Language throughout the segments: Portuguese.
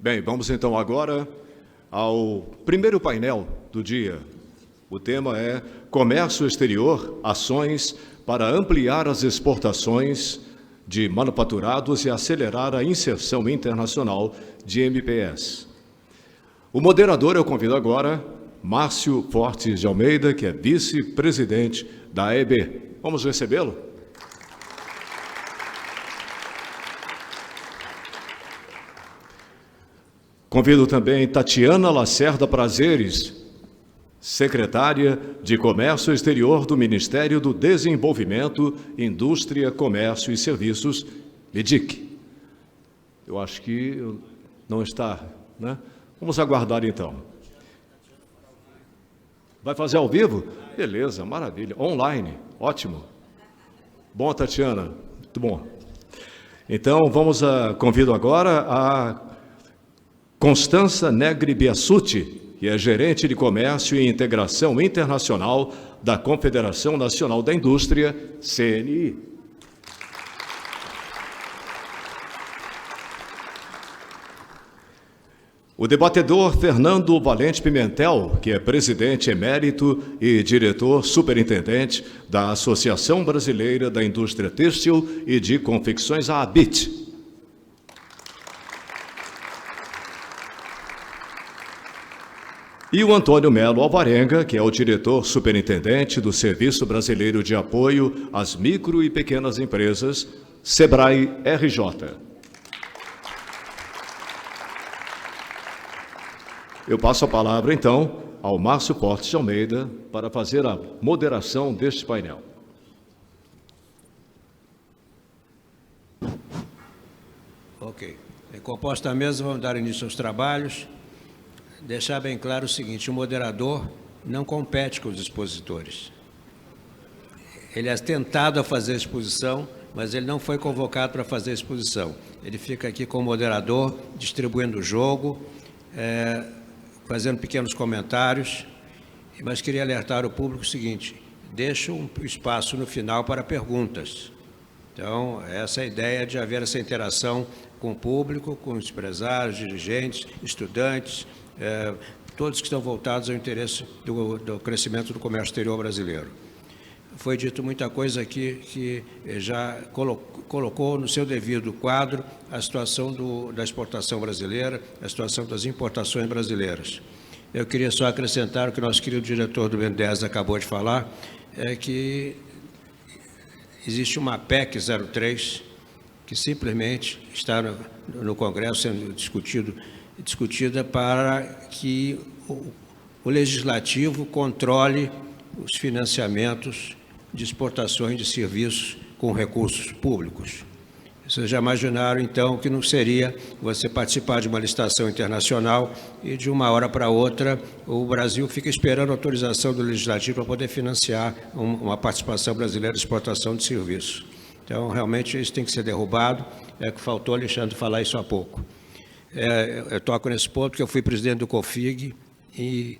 Bem, vamos então agora ao primeiro painel do dia. O tema é Comércio Exterior, ações para ampliar as exportações de manufaturados e acelerar a inserção internacional de MPS. O moderador eu convido agora, Márcio Fortes de Almeida, que é vice-presidente da AEB. Vamos recebê-lo? Convido também Tatiana Lacerda Prazeres, secretária de Comércio Exterior do Ministério do Desenvolvimento, Indústria, Comércio e Serviços, MIDIC. Eu acho que não está, né? Vamos aguardar então. Vai fazer ao vivo? Beleza, maravilha. Online, ótimo. Bom, Tatiana, muito bom. Então, convido agora a Constança Negri Biasucci, que é gerente de Comércio e Integração Internacional da Confederação Nacional da Indústria, CNI. O debatedor Fernando Valente Pimentel, que é presidente emérito e diretor superintendente da Associação Brasileira da Indústria Têxtil e de Confecções, a ABIT. E o Antônio Melo Alvarenga, que é o diretor superintendente do Serviço Brasileiro de Apoio às Micro e Pequenas Empresas, SEBRAE RJ. Eu passo a palavra, então, ao Márcio Fortes de Almeida para fazer a moderação deste painel. Ok. Composta a mesa, vamos dar início aos trabalhos. Deixar bem claro o seguinte: o moderador não compete com os expositores. Ele é tentado a fazer a exposição, mas ele não foi convocado para fazer a exposição. Ele fica aqui como moderador, distribuindo o jogo, fazendo pequenos comentários, mas queria alertar o público o seguinte: deixa um espaço no final para perguntas. Então, essa é a ideia de haver essa interação com o público, com os empresários, dirigentes, estudantes, todos que estão voltados ao interesse do crescimento do comércio exterior brasileiro. Foi dito muita coisa aqui que já colocou no seu devido quadro a situação da exportação brasileira, a situação das importações brasileiras. Eu queria só acrescentar o que o nosso querido diretor do BNDES acabou de falar, que existe uma PEC 03 que simplesmente está no Congresso sendo discutida para que o Legislativo controle os financiamentos de exportações de serviços com recursos públicos. Vocês já imaginaram, então, que não seria você participar de uma licitação internacional e, de uma hora para outra, o Brasil fica esperando a autorização do Legislativo para poder financiar uma participação brasileira de exportação de serviços. Então, realmente, isso tem que ser derrubado. É que faltou Alexandre falar isso há pouco. Eu toco nesse ponto porque eu fui presidente do COFIG e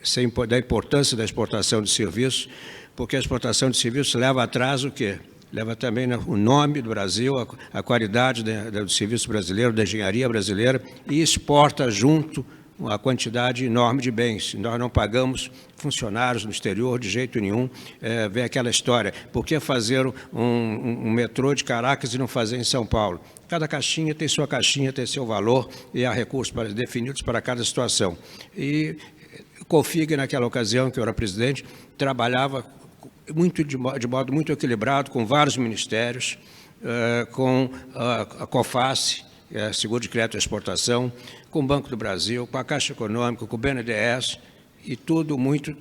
sei da importância da exportação de serviços, porque a exportação de serviços leva atrás o quê? Leva também o nome do Brasil, a qualidade do serviço brasileiro, da engenharia brasileira, e exporta junto uma quantidade enorme de bens. Nós não pagamos funcionários no exterior de jeito nenhum. Vem aquela história: por que fazer um metrô de Caracas e não fazer em São Paulo? Cada caixinha, tem seu valor e há recursos definidos para cada situação. E o COFIG, naquela ocasião, que eu era presidente, trabalhava de modo muito equilibrado com vários ministérios, com a COFACE, Seguro de Crédito e Exportação, com o Banco do Brasil, com a Caixa Econômica, com o BNDES, e tudo muito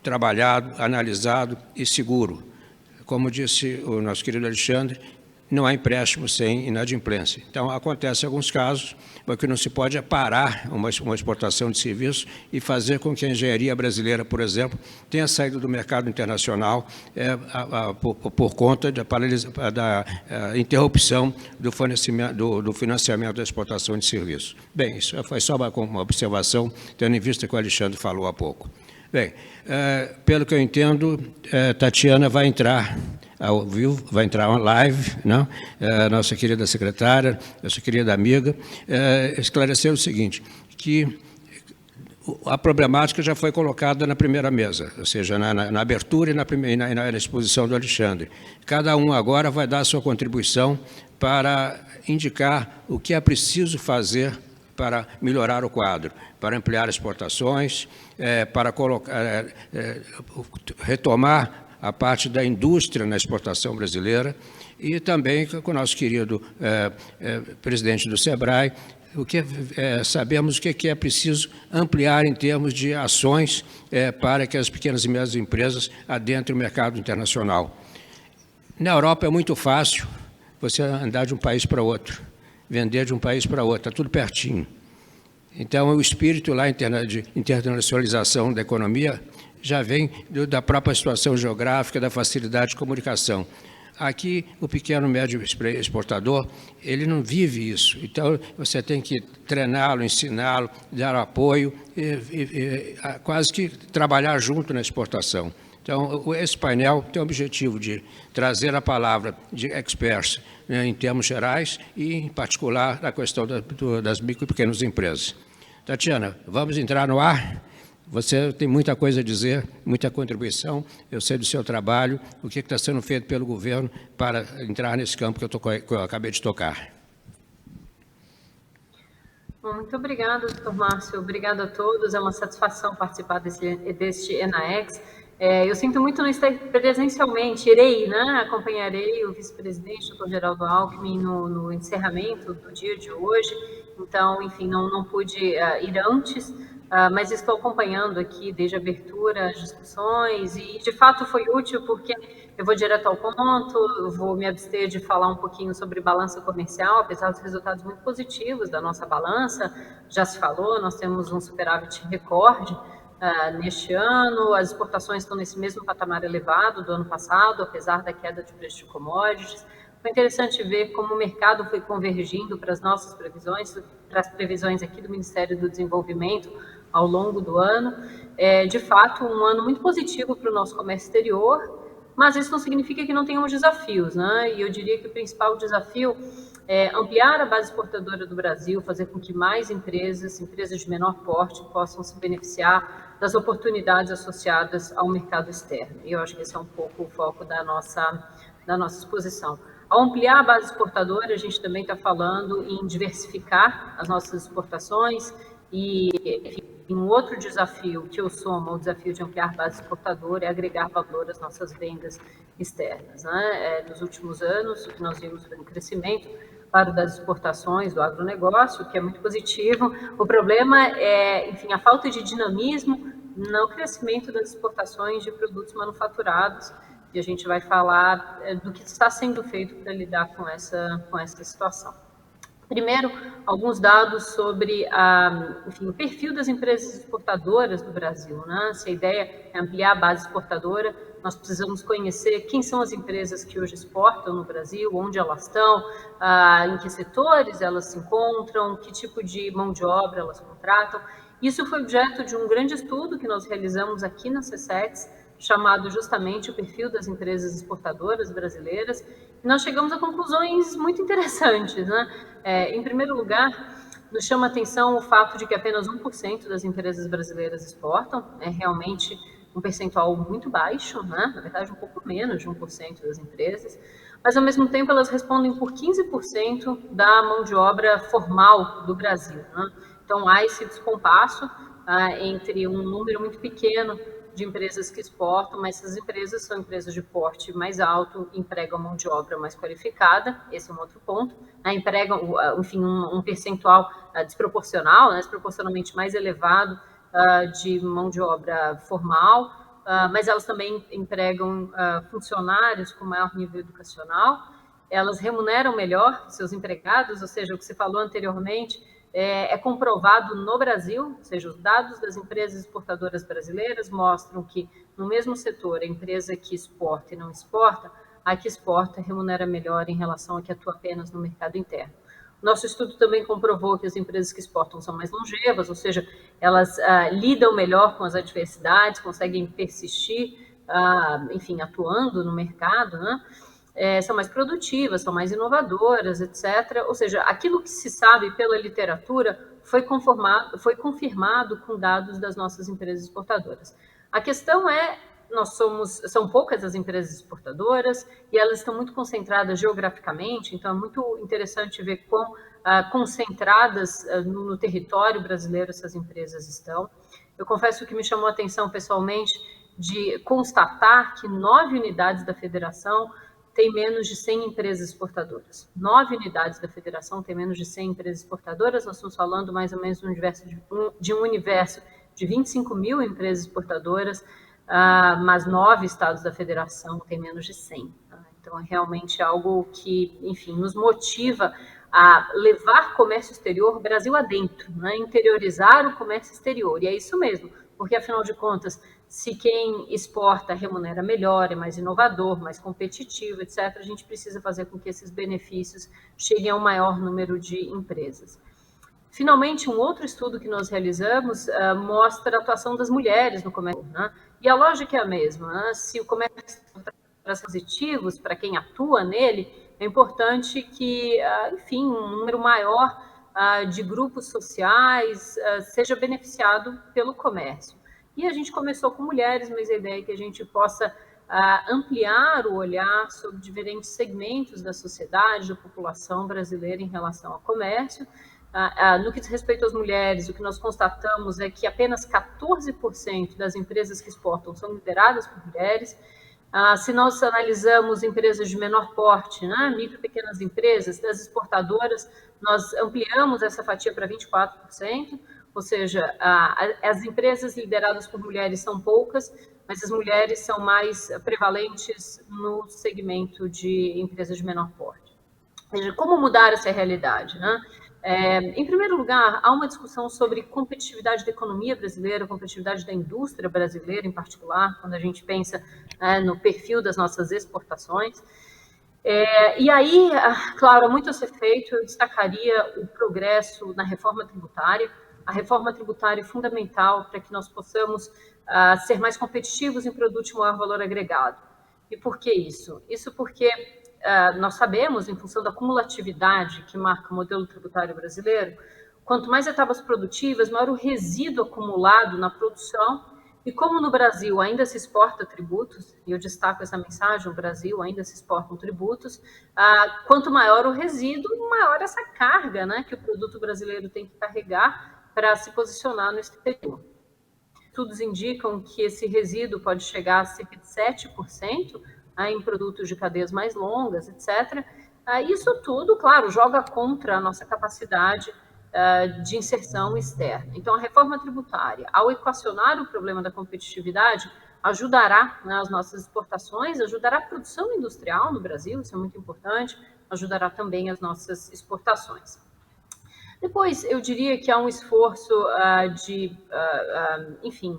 trabalhado, analisado e seguro. Como disse o nosso querido Alexandre, não há empréstimo sem inadimplência. Então, acontece alguns casos, mas que não se pode parar uma exportação de serviços e fazer com que a engenharia brasileira, por exemplo, tenha saído do mercado internacional por conta da interrupção do financiamento da exportação de serviços. Bem, isso foi só uma observação, tendo em vista que o Alexandre falou há pouco. Bem, pelo que eu entendo, Tatiana vai entrar ao vivo, vai entrar uma live, não? Nossa querida secretária, nossa querida amiga, esclareceu o seguinte, que a problemática já foi colocada na primeira mesa, ou seja, na abertura e na exposição do Alexandre. Cada um agora vai dar a sua contribuição para indicar o que é preciso fazer para melhorar o quadro, para ampliar exportações, para retomar a parte da indústria na exportação brasileira e também com o nosso querido presidente do SEBRAE, sabemos o que é preciso ampliar em termos de ações para que as pequenas e médias empresas adentrem o mercado internacional. Na Europa é muito fácil você andar de um país para outro, vender de um país para outro, está tudo pertinho. Então, o espírito lá de internacionalização da economia já vem da própria situação geográfica, da facilidade de comunicação. Aqui, o pequeno e médio exportador, ele não vive isso. Então, você tem que treiná-lo, ensiná-lo, dar apoio, quase que trabalhar junto na exportação. Então, esse painel tem o objetivo de trazer a palavra de experts em termos gerais e, em particular, na questão das micro e pequenas empresas. Tatiana, vamos entrar no ar? Você tem muita coisa a dizer, muita contribuição. Eu sei do seu trabalho, o que está sendo feito pelo governo para entrar nesse campo que eu acabei de tocar. Bom, muito obrigada, doutor Márcio. Obrigada a todos. É uma satisfação participar deste ENAEX. Eu sinto muito não estar presencialmente, acompanharei o vice-presidente, doutor Geraldo Alckmin, no encerramento do dia de hoje. Então, enfim, não pude ir antes, mas estou acompanhando aqui desde a abertura as discussões e, de fato, foi útil porque eu vou direto ao ponto, vou me abster de falar um pouquinho sobre balança comercial, apesar dos resultados muito positivos da nossa balança. Já se falou, nós temos um superávit recorde neste ano, as exportações estão nesse mesmo patamar elevado do ano passado, apesar da queda de preço de commodities. Foi interessante ver como o mercado foi convergindo para as nossas previsões, para as previsões aqui do Ministério do Desenvolvimento ao longo do ano. De fato, um ano muito positivo para o nosso comércio exterior, mas isso não significa que não tenhamos desafios, né? E eu diria que o principal desafio é ampliar a base exportadora do Brasil, fazer com que mais empresas de menor porte, possam se beneficiar das oportunidades associadas ao mercado externo. E eu acho que esse é um pouco o foco da nossa exposição. Ao ampliar a base exportadora, a gente também está falando em diversificar as nossas exportações e, enfim, um outro desafio que eu somo ao desafio de ampliar a base exportadora é agregar valor às nossas vendas externas, né? Nos últimos anos, o que nós vimos foi um crescimento, claro, das exportações do agronegócio, que é muito positivo. O problema é, enfim, a falta de dinamismo no crescimento das exportações de produtos manufaturados, e a gente vai falar do que está sendo feito para lidar com essa situação. Primeiro, alguns dados sobre enfim, o perfil das empresas exportadoras do Brasil, né? Se a ideia é ampliar a base exportadora, nós precisamos conhecer quem são as empresas que hoje exportam no Brasil, onde elas estão, em que setores elas se encontram, que tipo de mão de obra elas contratam. Isso foi objeto de um grande estudo que nós realizamos aqui na CSEX, chamado justamente o perfil das empresas exportadoras brasileiras, e nós chegamos a conclusões muito interessantes, né? Em primeiro lugar, nos chama a atenção o fato de que apenas 1% das empresas brasileiras exportam, é realmente um percentual muito baixo, né? Na verdade, um pouco menos de 1% das empresas, mas, ao mesmo tempo, elas respondem por 15% da mão de obra formal do Brasil, né? Então, há esse descompasso entre um número muito pequeno de empresas que exportam, mas essas empresas são empresas de porte mais alto, empregam mão de obra mais qualificada, esse é um outro ponto, empregam, enfim, um percentual desproporcional, né, desproporcionalmente mais elevado de mão de obra formal, mas elas também empregam funcionários com maior nível educacional, elas remuneram melhor seus empregados, ou seja, o que você falou anteriormente, é comprovado no Brasil, ou seja, os dados das empresas exportadoras brasileiras mostram que no mesmo setor, a empresa que exporta e não exporta, a que exporta remunera melhor em relação a que atua apenas no mercado interno. Nosso estudo também comprovou que as empresas que exportam são mais longevas, ou seja, elas lidam melhor com as adversidades, conseguem persistir enfim, atuando no mercado, né? São mais produtivas, são mais inovadoras, etc. Ou seja, aquilo que se sabe pela literatura foi confirmado com dados das nossas empresas exportadoras. A questão é, são poucas as empresas exportadoras e elas estão muito concentradas geograficamente, então é muito interessante ver quão concentradas no território brasileiro essas empresas estão. Eu confesso que me chamou a atenção pessoalmente de constatar que 9 unidades da federação tem menos de 100 empresas exportadoras. 9 unidades da federação têm menos de 100 empresas exportadoras. Nós estamos falando mais ou menos de um universo de 25 mil empresas exportadoras, mas 9 estados da federação têm menos de 100. Então, é realmente algo que, enfim, nos motiva a levar comércio exterior Brasil adentro, né? Interiorizar o comércio exterior. E é isso mesmo, porque, afinal de contas, se quem exporta remunera melhor, é mais inovador, mais competitivo, etc., a gente precisa fazer com que esses benefícios cheguem a um maior número de empresas. Finalmente, um outro estudo que nós realizamos mostra a atuação das mulheres no comércio, né? E a lógica é a mesma, né? Se o comércio traz positivos para quem atua nele, é importante que, enfim, um número maior de grupos sociais seja beneficiado pelo comércio. E a gente começou com mulheres, mas a ideia é que a gente possa ampliar o olhar sobre diferentes segmentos da sociedade, da população brasileira em relação ao comércio. No que diz respeito às mulheres, o que nós constatamos é que apenas 14% das empresas que exportam são lideradas por mulheres. Se nós analisamos empresas de menor porte, né, micro e pequenas empresas, das exportadoras, nós ampliamos essa fatia para 24%, ou seja, as empresas lideradas por mulheres são poucas, mas as mulheres são mais prevalentes no segmento de empresas de menor porte. Ou seja, como mudar essa realidade, né? Em primeiro lugar, há uma discussão sobre competitividade da economia brasileira, competitividade da indústria brasileira, em particular, quando a gente pensa no perfil das nossas exportações. E aí, claro, há muito a ser feito. Eu destacaria o progresso na reforma tributária. A reforma tributária é fundamental para que nós possamos ser mais competitivos em produtos de maior valor agregado. E por que isso? Isso porque nós sabemos, em função da cumulatividade que marca o modelo tributário brasileiro, quanto mais etapas produtivas, maior o resíduo acumulado na produção. E como no Brasil ainda se exporta tributos, e eu destaco essa mensagem, no Brasil ainda se exportam tributos, quanto maior o resíduo, maior essa carga, né, que o produto brasileiro tem que carregar para se posicionar no exterior. Estudos indicam que esse resíduo pode chegar a cerca de 7%, em produtos de cadeias mais longas, etc. Isso tudo, claro, joga contra a nossa capacidade de inserção externa. Então, a reforma tributária, ao equacionar o problema da competitividade, ajudará as nossas exportações, ajudará a produção industrial no Brasil, isso é muito importante, ajudará também as nossas exportações. Depois, eu diria que há um esforço enfim,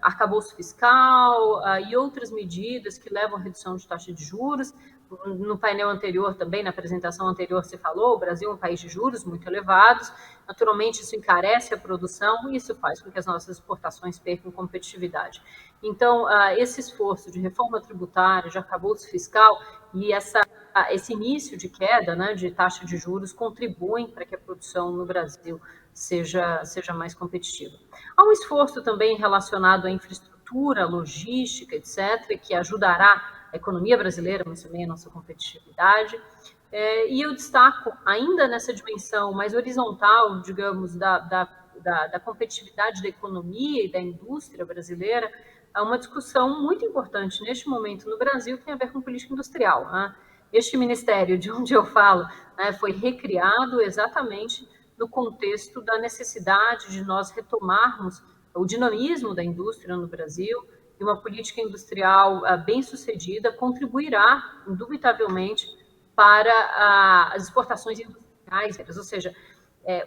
arcabouço fiscal e outras medidas que levam à redução de taxa de juros. No painel anterior também, na apresentação anterior, se falou, o Brasil é um país de juros muito elevados, naturalmente isso encarece a produção e isso faz com que as nossas exportações percam competitividade. Então, esse esforço de reforma tributária, de arcabouço fiscal e esse início de queda, né, de taxa de juros contribuem para que a produção no Brasil seja mais competitiva. Há um esforço também relacionado à infraestrutura, logística, etc., que ajudará a economia brasileira, mas também a nossa competitividade. E eu destaco, ainda nessa dimensão mais horizontal, digamos, da competitividade da economia e da indústria brasileira, há uma discussão muito importante neste momento no Brasil que tem a ver com política industrial. Né? Este ministério, de onde eu falo, foi recriado exatamente no contexto da necessidade de nós retomarmos o dinamismo da indústria no Brasil, e uma política industrial bem-sucedida contribuirá, indubitavelmente, para as exportações industriais, ou seja,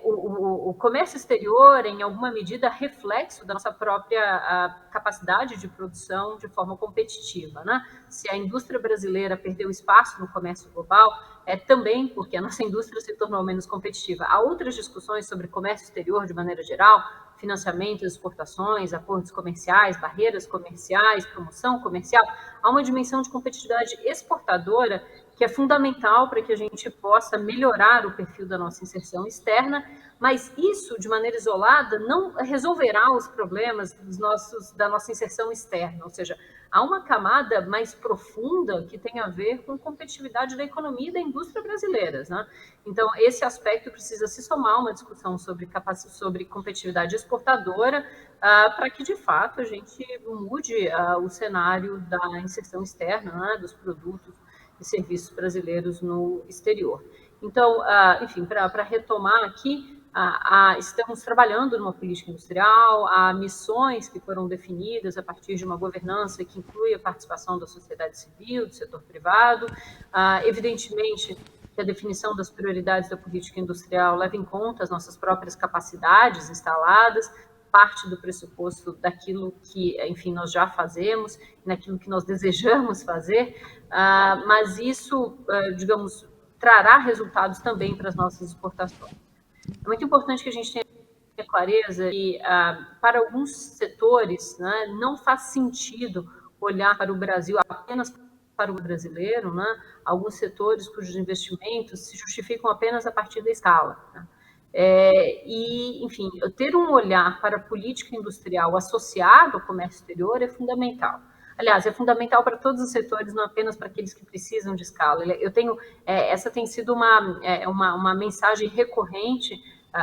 o comércio exterior, em alguma medida, é reflexo da nossa própria capacidade de produção de forma competitiva, né? Se a indústria brasileira perdeu espaço no comércio global, é também porque a nossa indústria se tornou menos competitiva. Há outras discussões sobre comércio exterior de maneira geral, financiamento, exportações, acordos comerciais, barreiras comerciais, promoção comercial. Há uma dimensão de competitividade exportadora que é fundamental para que a gente possa melhorar o perfil da nossa inserção externa, mas isso, de maneira isolada, não resolverá os problemas da nossa inserção externa, ou seja, há uma camada mais profunda que tem a ver com competitividade da economia e da indústria brasileiras, né? Então, esse aspecto precisa se somar a uma discussão sobre competitividade exportadora, para que, de fato, a gente mude o cenário da inserção externa, né, dos produtos e serviços brasileiros no exterior. Então, enfim, para retomar aqui, estamos trabalhando numa política industrial, há missões que foram definidas a partir de uma governança que inclui a participação da sociedade civil, do setor privado. Evidentemente, que a definição das prioridades da política industrial leva em conta as nossas próprias capacidades instaladas, parte do pressuposto daquilo que, enfim, nós já fazemos, naquilo que nós desejamos fazer, mas isso, digamos, trará resultados também para as nossas exportações. É muito importante que a gente tenha clareza que, para alguns setores, né, não faz sentido olhar para o Brasil apenas para o brasileiro, né? Alguns setores cujos investimentos se justificam apenas a partir da escala, né? E, enfim, ter um olhar para a política industrial associado ao comércio exterior é fundamental. Aliás, é fundamental para todos os setores, não apenas para aqueles que precisam de escala. Essa tem sido uma mensagem recorrente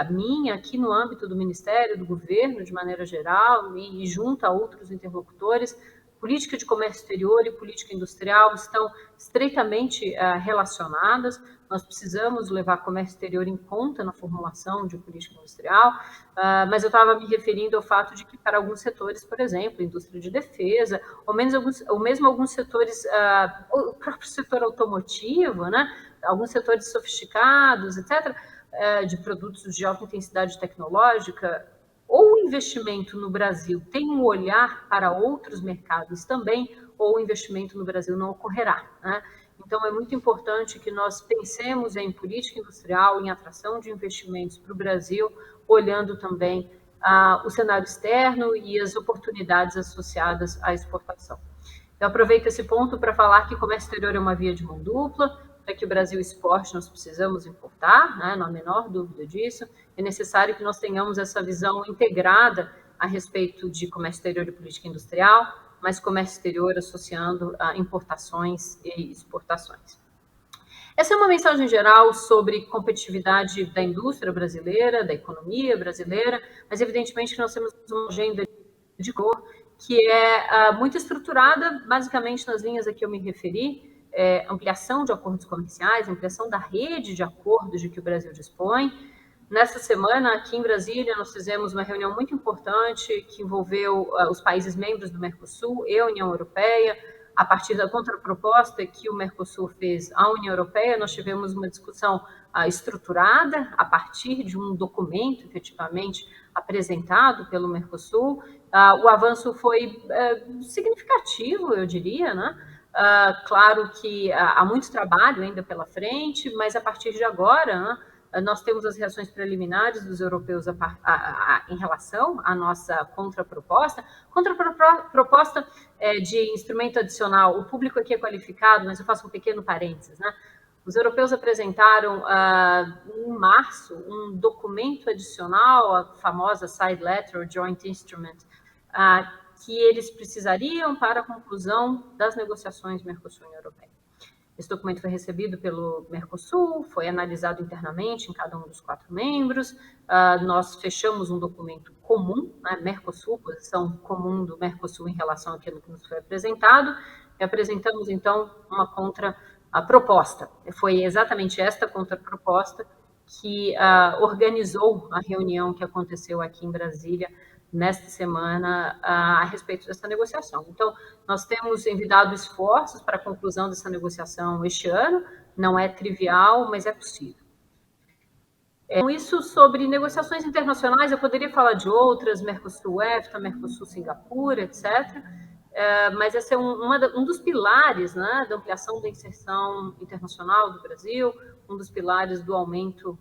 minha aqui no âmbito do Ministério, do governo, de maneira geral, e junto a outros interlocutores. Política de comércio exterior e política industrial estão estreitamente relacionadas. Nós precisamos levar comércio exterior em conta na formulação de política industrial, mas eu estava me referindo ao fato de que, para alguns setores, por exemplo, indústria de defesa, ou mesmo alguns setores, o próprio setor automotivo, né, alguns setores sofisticados, etc., de produtos de alta intensidade tecnológica, ou o investimento no Brasil tem um olhar para outros mercados também, ou o investimento no Brasil não ocorrerá, né? Então, é muito importante que nós pensemos em política industrial, em atração de investimentos para o Brasil, olhando também o cenário externo e as oportunidades associadas à exportação. Eu aproveito esse ponto para falar que comércio exterior é uma via de mão dupla. Para que o Brasil exporte, nós precisamos importar, né? Não há a menor dúvida disso. É necessário que nós tenhamos essa visão integrada a respeito de comércio exterior e política industrial, mas comércio exterior associando a importações e exportações. Essa é uma mensagem geral sobre competitividade da indústria brasileira, da economia brasileira, mas evidentemente que nós temos uma agenda de cor que é muito estruturada, basicamente nas linhas a que eu me referi, ampliação de acordos comerciais, ampliação da rede de acordos de que o Brasil dispõe. Nessa semana, aqui em Brasília, nós fizemos uma reunião muito importante que envolveu os países membros do Mercosul e a União Europeia. A partir da contraproposta que o Mercosul fez à União Europeia, nós tivemos uma discussão estruturada a partir de um documento efetivamente apresentado pelo Mercosul. O avanço foi significativo, eu diria, né? Claro que há muito trabalho ainda pela frente, mas a partir de agora, né, nós temos as reações preliminares dos europeus em relação à nossa contraproposta. Contraproposta de instrumento adicional, o público aqui é qualificado, mas eu faço um pequeno parênteses, né? Os europeus apresentaram em março um documento adicional, a famosa Side Letter, or Joint Instrument, que eles precisariam para a conclusão das negociações Mercosul-União Europeia. Esse documento foi recebido pelo Mercosul, foi analisado internamente em cada um dos 4 membros, nós fechamos um documento comum, né, Mercosul, posição comum do Mercosul em relação àquilo que nos foi apresentado, e apresentamos, então, uma contraproposta. Foi exatamente esta contraproposta que organizou a reunião que aconteceu aqui em Brasília nesta semana a respeito dessa negociação. Então, nós temos envidado esforços para a conclusão dessa negociação este ano, não é trivial, mas é possível. Isso sobre negociações internacionais, eu poderia falar de outras, Mercosul-EFTA, Mercosul-Singapura, etc., mas esse é um dos pilares, né, da ampliação da inserção internacional do Brasil, um dos pilares do aumento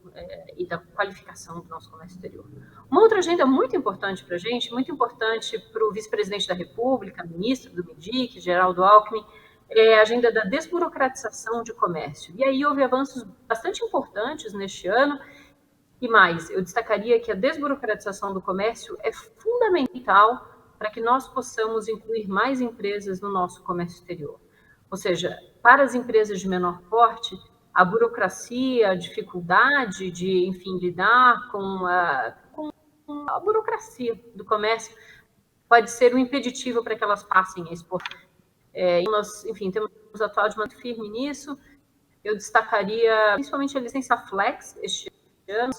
e da qualificação do nosso comércio exterior. Uma outra agenda muito importante para a gente, muito importante para o vice-presidente da República, ministro do MIDIC, Geraldo Alckmin, é a agenda da desburocratização de comércio. E aí houve avanços bastante importantes neste ano. E mais, eu destacaria que a desburocratização do comércio é fundamental para que nós possamos incluir mais empresas no nosso comércio exterior. Ou seja, para as empresas de menor porte, a burocracia, a dificuldade de, enfim, lidar com a burocracia do comércio pode ser um impeditivo para que elas passem a exportar. Nós, enfim, temos atuado muito firme nisso. Eu destacaria principalmente a licença Flex este ano,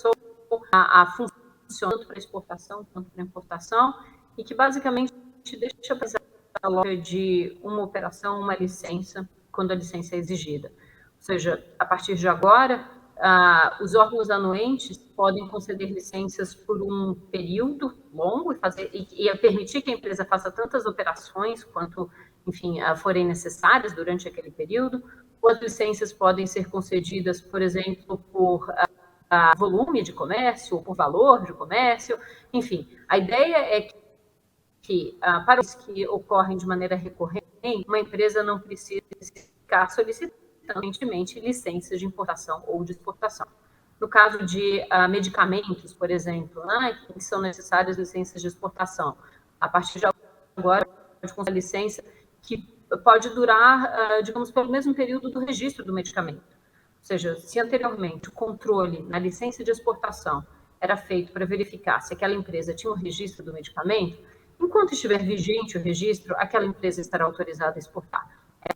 a função tanto para exportação quanto para importação, e que basicamente deixa a lógica de uma operação, uma licença, quando a licença é exigida. Ou seja, a partir de agora, os órgãos anuentes podem conceder licenças por um período longo e permitir que a empresa faça tantas operações quanto, enfim, forem necessárias durante aquele período. As licenças podem ser concedidas, por exemplo, por volume de comércio, ou por valor de comércio, enfim. A ideia é que para os que ocorrem de maneira recorrente, uma empresa não precisa ficar solicitando constantemente licenças de importação ou de exportação. No caso de medicamentos, por exemplo, né, que são necessárias licenças de exportação, a partir de agora, pode conceder licença que pode durar, digamos, pelo mesmo período do registro do medicamento. Ou seja, se anteriormente o controle na licença de exportação era feito para verificar se aquela empresa tinha um registro do medicamento, enquanto estiver vigente o registro, aquela empresa estará autorizada a exportar.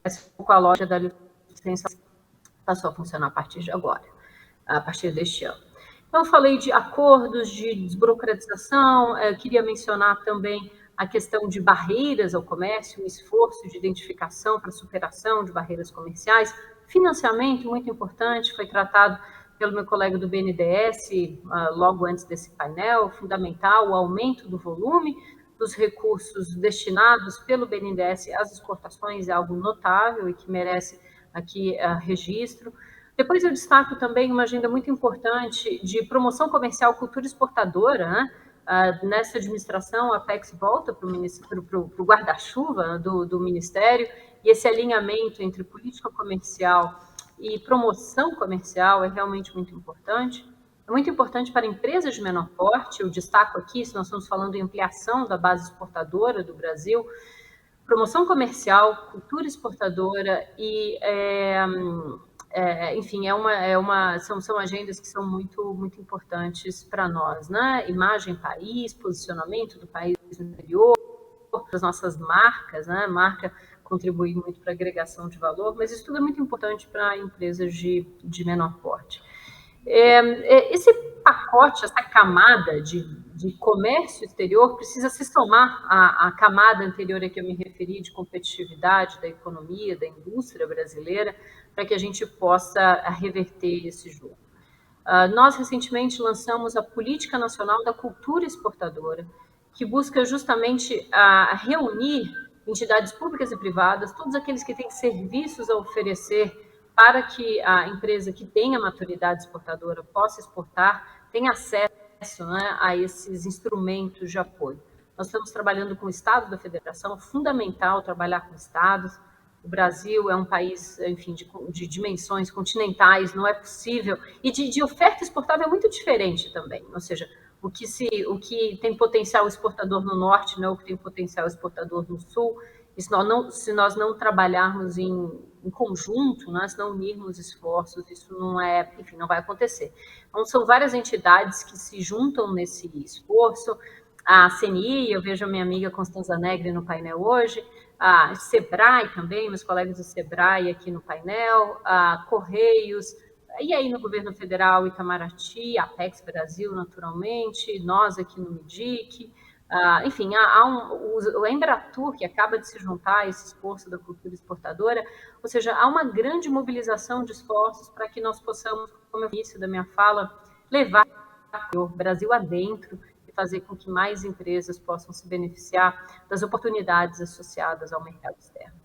Essa é um pouco a lógica da licença passou a funcionar a partir de agora, a partir deste ano. Então, eu falei de acordos de desburocratização, queria mencionar também a questão de barreiras ao comércio, um esforço de identificação para superação de barreiras comerciais, financiamento, muito importante, foi tratado pelo meu colega do BNDES logo antes desse painel, fundamental o aumento do volume dos recursos destinados pelo BNDES às exportações, é algo notável e que merece aqui registro. Depois eu destaco também uma agenda muito importante de promoção comercial cultura exportadora, né? Nessa administração, a Apex volta para o guarda-chuva do Ministério, e esse alinhamento entre política comercial e promoção comercial é realmente muito importante. É muito importante para empresas de menor porte, eu destaco aqui, se nós estamos falando em ampliação da base exportadora do Brasil, promoção comercial, cultura exportadora e, enfim, são agendas que são muito, muito importantes para nós, né? Imagem país, posicionamento do país no exterior, as nossas marcas, né? Marca contribui muito para a agregação de valor, mas isso tudo é muito importante para empresas de menor porte. Esse pacote, essa camada de comércio exterior precisa se somar à camada anterior a que eu me referi de competitividade da economia, da indústria brasileira, para que a gente possa reverter esse jogo. Nós recentemente lançamos a Política Nacional da Cultura Exportadora, que busca justamente reunir entidades públicas e privadas, todos aqueles que têm serviços a oferecer para que a empresa que tenha maturidade exportadora possa exportar, tenha acesso, né, a esses instrumentos de apoio. Nós estamos trabalhando com o Estado da Federação, é fundamental trabalhar com estados. O Brasil é um país, enfim, de dimensões continentais, não é possível, e de oferta exportável é muito diferente também, ou seja, o que tem potencial exportador no norte não é o que tem potencial exportador no sul. Se nós não trabalharmos em conjunto, né, se não unirmos esforços, isso não vai acontecer. Então, são várias entidades que se juntam nesse esforço. A CNI, eu vejo a minha amiga Constanza Negri no painel hoje, a SEBRAE também, meus colegas do SEBRAE aqui no painel, a Correios, e aí no governo federal, Itamaraty, a Apex Brasil, naturalmente, nós aqui no MIDIC, enfim, o Embratur, que acaba de se juntar a esse esforço da cultura exportadora, ou seja, há uma grande mobilização de esforços para que nós possamos, como eu disse da minha fala, levar o Brasil adentro e fazer com que mais empresas possam se beneficiar das oportunidades associadas ao mercado externo.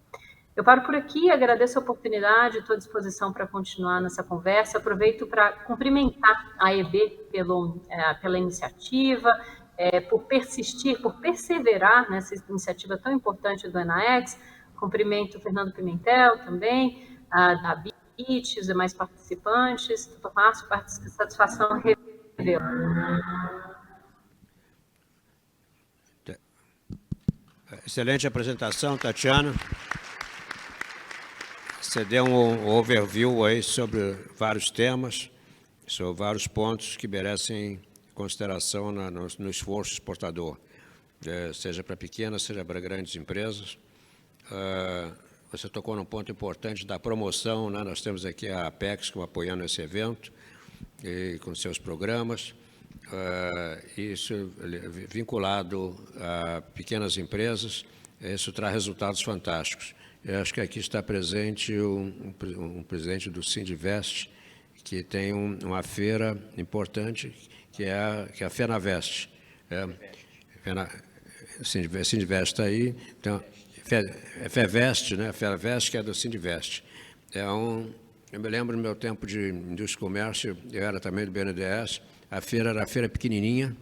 Eu paro por aqui, agradeço a oportunidade, estou à disposição para continuar nessa conversa. Aproveito para cumprimentar a EB pela iniciativa, por persistir, por perseverar nessa iniciativa tão importante do ENAEX. Cumprimento o Fernando Pimentel também, da BIT, os demais participantes. Doutor Márcio, satisfação revê-lo. Excelente apresentação, Tatiana. Você deu um overview aí sobre vários temas, sobre vários pontos que merecem consideração no esforço exportador, seja para pequenas, seja para grandes empresas. Você tocou num ponto importante da promoção, né? Nós temos aqui a Apex como apoiando esse evento, e com seus programas, isso vinculado a pequenas empresas, isso traz resultados fantásticos. Eu acho que aqui está presente um presidente do Sindivest, que tem uma feira importante, que é a FENAVEST. Sindivest está aí, então, FEVEST, né? FEVEST, que é do Sindivest. Eu me lembro no meu tempo de indústria e comércio, eu era também do BNDES, a feira era a feira pequenininha,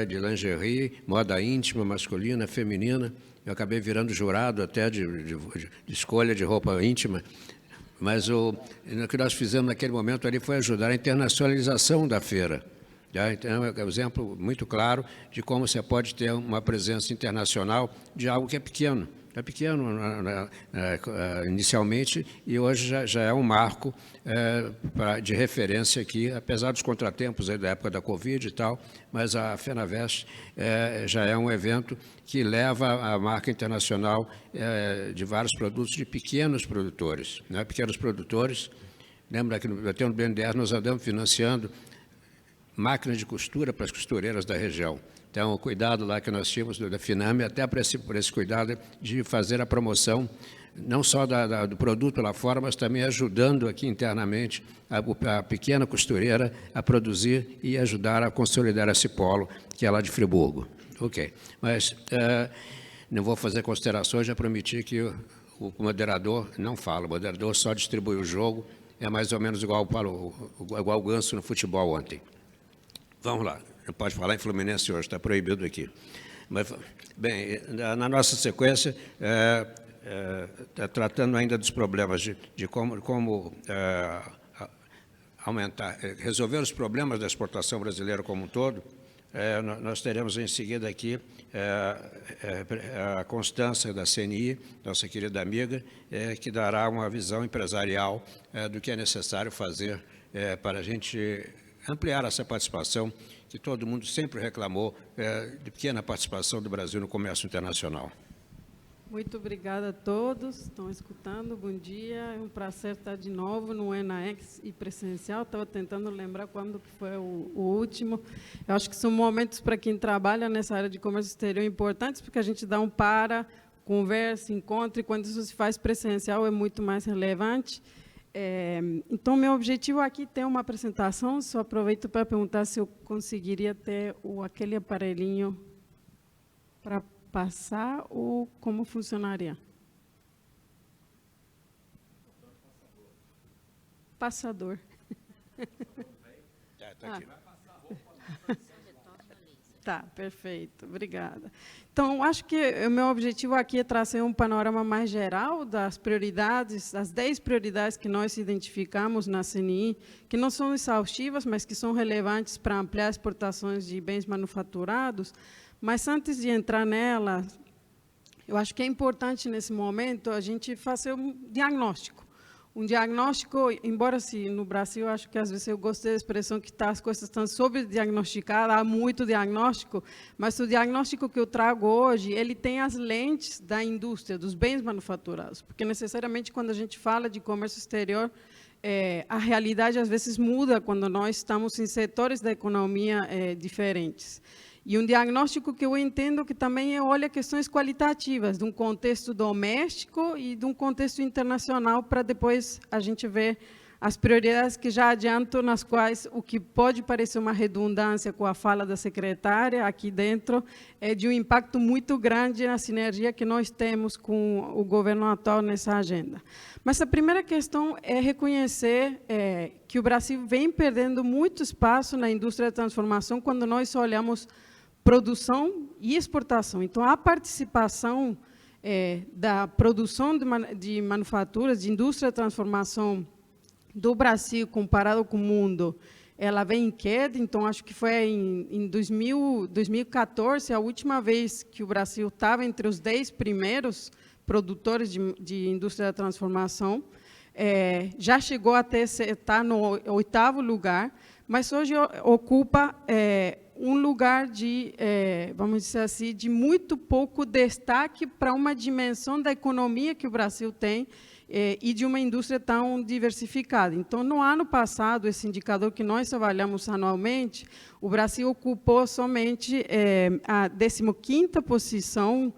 de lingerie, moda íntima, masculina, feminina. Eu acabei virando jurado até de escolha de roupa íntima, mas o que nós fizemos naquele momento ali foi ajudar a internacionalização da feira. Então, é um exemplo muito claro de como você pode ter uma presença internacional de algo que é pequeno. É pequeno inicialmente e hoje já é um marco de referência aqui, apesar dos contratempos aí da época da Covid e tal, mas a FENAVEST já é um evento que leva a marca internacional de vários produtos de pequenos produtores. Né? Pequenos produtores, lembra que até no BNDES nós andamos financiando máquinas de costura para as costureiras da região. Então, o cuidado lá que nós tínhamos da Finame, até por esse cuidado de fazer a promoção, não só do produto lá fora, mas também ajudando aqui internamente a pequena costureira a produzir e ajudar a consolidar esse polo, que é lá de Friburgo. Ok, mas não vou fazer considerações, já prometi que o moderador não fala, o moderador só distribui o jogo, é mais ou menos igual o Ganso no futebol ontem. Vamos lá. Não pode falar em Fluminense hoje, está proibido aqui. Mas, bem, na nossa sequência, tratando ainda dos problemas de como aumentar, resolver os problemas da exportação brasileira como um todo, nós teremos em seguida aqui a Constância da CNI, nossa querida amiga, que dará uma visão empresarial do que é necessário fazer para a gente ampliar essa participação que todo mundo sempre reclamou de pequena participação do Brasil no comércio internacional. Muito obrigada a todos, estão escutando, bom dia, é um prazer estar de novo no ENAEX e presencial, estava tentando lembrar quando que foi o último. Eu acho que são momentos para quem trabalha nessa área de comércio exterior importantes, porque a gente dá conversa, encontra, e quando isso se faz presencial é muito mais relevante. Então, meu objetivo aqui é ter uma apresentação, só aproveito para perguntar se eu conseguiria ter aquele aparelhinho para passar ou como funcionaria. Passador. Tá aqui. Tá, perfeito, obrigada. Então, acho que o meu objetivo aqui é trazer um panorama mais geral das prioridades, das 10 prioridades que nós identificamos na CNI, que não são exaustivas, mas que são relevantes para ampliar exportações de bens manufaturados. Mas, antes de entrar nelas, eu acho que é importante, nesse momento, a gente fazer um diagnóstico. Um diagnóstico, embora no Brasil, acho que às vezes eu gostei da expressão que as coisas estão sobrediagnosticadas, há muito diagnóstico, mas o diagnóstico que eu trago hoje, ele tem as lentes da indústria, dos bens manufaturados, porque necessariamente quando a gente fala de comércio exterior, a realidade às vezes muda quando nós estamos em setores da economia diferentes. E um diagnóstico que eu entendo que também olha questões qualitativas, de um contexto doméstico e de um contexto internacional, para depois a gente ver as prioridades que já adianto, nas quais o que pode parecer uma redundância com a fala da secretária aqui dentro, é de um impacto muito grande na sinergia que nós temos com o governo atual nessa agenda. Mas a primeira questão é reconhecer que o Brasil vem perdendo muito espaço na indústria da transformação quando nós olhamos produção e exportação. Então, a participação da produção de manufaturas, de indústria da transformação do Brasil, comparado com o mundo, ela vem em queda. Então, acho que foi em 2014, a última vez que o Brasil estava entre os 10 primeiros produtores de indústria da transformação. Já chegou até estar no 8º lugar, mas hoje ocupa um lugar de, vamos dizer assim, de muito pouco destaque para uma dimensão da economia que o Brasil tem, e de uma indústria tão diversificada. Então, no ano passado, esse indicador que nós avaliamos anualmente, o Brasil ocupou somente a 15ª posição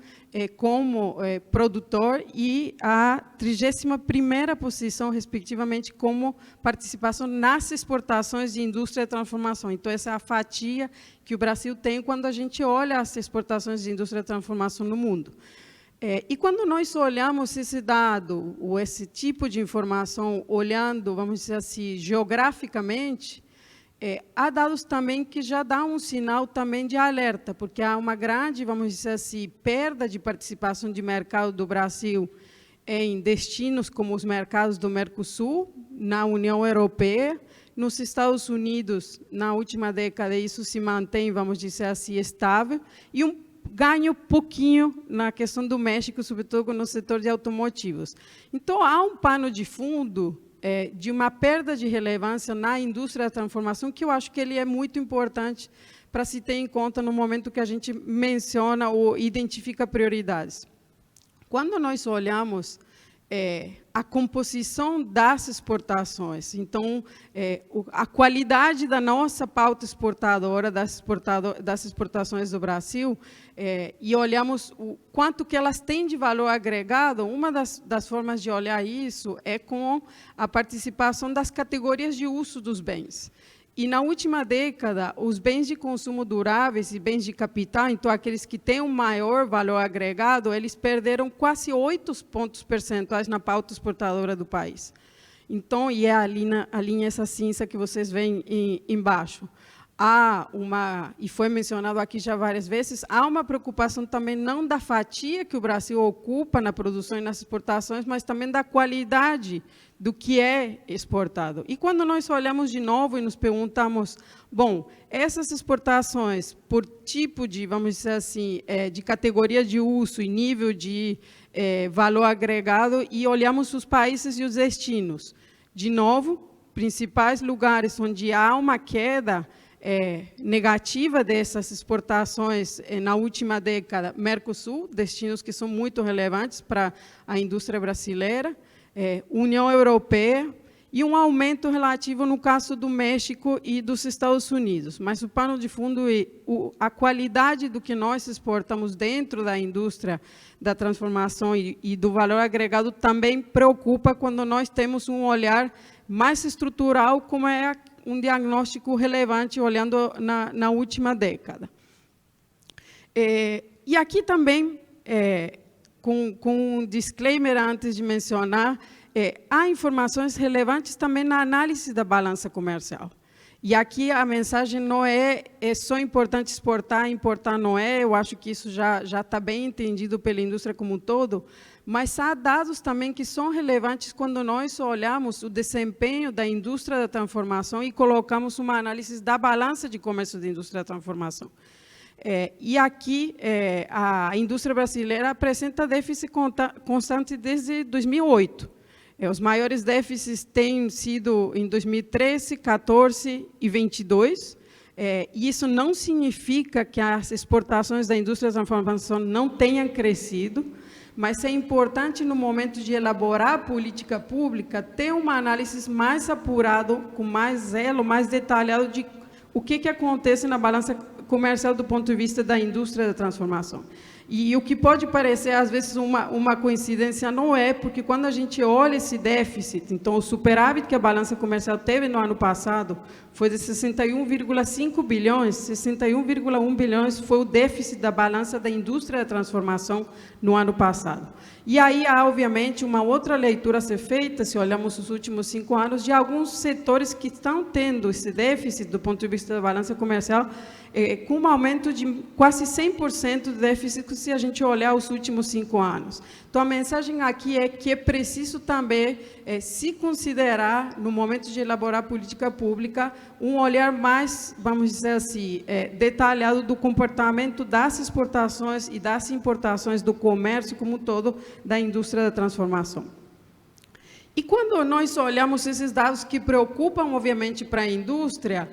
como produtor e a 31ª posição, respectivamente, como participação nas exportações de indústria de transformação. Então, essa é a fatia que o Brasil tem quando a gente olha as exportações de indústria de transformação no mundo. E quando nós olhamos esse dado, ou esse tipo de informação, olhando, vamos dizer assim, geograficamente, há dados também que já dão um sinal também de alerta, porque há uma grande, vamos dizer assim, perda de participação de mercado do Brasil em destinos como os mercados do Mercosul, na União Europeia, nos Estados Unidos, na última década, isso se mantém, vamos dizer assim, estável, e um ganho pouquinho na questão do México, sobretudo no setor de automotivos. Então, há um pano de fundo de uma perda de relevância na indústria da transformação, que eu acho que ele é muito importante para se ter em conta no momento que a gente menciona ou identifica prioridades. Quando nós olhamos a composição das exportações, então, a qualidade da nossa pauta exportadora, das exportações do Brasil, e olhamos o quanto que elas têm de valor agregado, uma das formas de olhar isso é com a participação das categorias de uso dos bens. E, na última década, os bens de consumo duráveis e bens de capital, então, aqueles que têm um maior valor agregado, eles perderam quase 8 pontos percentuais na pauta exportadora do país. Então, e é a linha essa cinza que vocês veem embaixo. E foi mencionado aqui já várias vezes, há uma preocupação também não da fatia que o Brasil ocupa na produção e nas exportações, mas também da qualidade do que é exportado. E quando nós olhamos de novo e nos perguntamos, bom, essas exportações por tipo de, vamos dizer assim, de categoria de uso e nível de valor agregado, e olhamos os países e os destinos. De novo, principais lugares onde há uma queda negativa dessas exportações na última década, Mercosul, destinos que são muito relevantes para a indústria brasileira, União Europeia, e um aumento relativo no caso do México e dos Estados Unidos. Mas o pano de fundo é a qualidade do que nós exportamos dentro da indústria da transformação e do valor agregado também preocupa quando nós temos um olhar mais estrutural, como é um diagnóstico relevante olhando na última década. E aqui também, com um disclaimer antes de mencionar, há informações relevantes também na análise da balança comercial. E aqui a mensagem não é só importante exportar, importar não é, eu acho que isso já está bem entendido pela indústria como um todo, mas há dados também que são relevantes quando nós olhamos o desempenho da indústria da transformação e colocamos uma análise da balança de comércio da indústria da transformação. E aqui a indústria brasileira apresenta déficit constante desde 2008. Os maiores déficits têm sido em 2013, 14 e 22. E isso não significa que as exportações da indústria da transformação não tenham crescido, mas é importante, no momento de elaborar a política pública, ter uma análise mais apurada, com mais zelo, mais detalhado de o que acontece na balança comercial do ponto de vista da indústria da transformação. E o que pode parecer, às vezes, uma coincidência, não é, porque quando a gente olha esse déficit, então o superávit que a balança comercial teve no ano passado foi de 61,5 bilhões, 61,1 bilhões foi o déficit da balança da indústria da transformação no ano passado. E aí há, obviamente, uma outra leitura a ser feita, se olhamos os últimos 5 anos, de alguns setores que estão tendo esse déficit do ponto de vista da balança comercial, com um aumento de quase 100% de déficit se a gente olhar os últimos 5 anos. Então, a mensagem aqui é que é preciso também se considerar, no momento de elaborar política pública, um olhar mais, vamos dizer assim, detalhado do comportamento das exportações e das importações do comércio como um todo da indústria da transformação. E quando nós olhamos esses dados que preocupam, obviamente, para a indústria,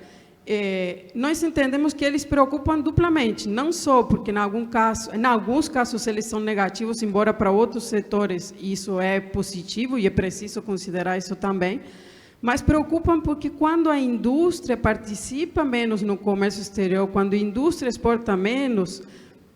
nós entendemos que eles preocupam duplamente, não só porque, em alguns casos, eles são negativos, embora para outros setores isso é positivo e é preciso considerar isso também, mas preocupam porque quando a indústria participa menos no comércio exterior, quando a indústria exporta menos,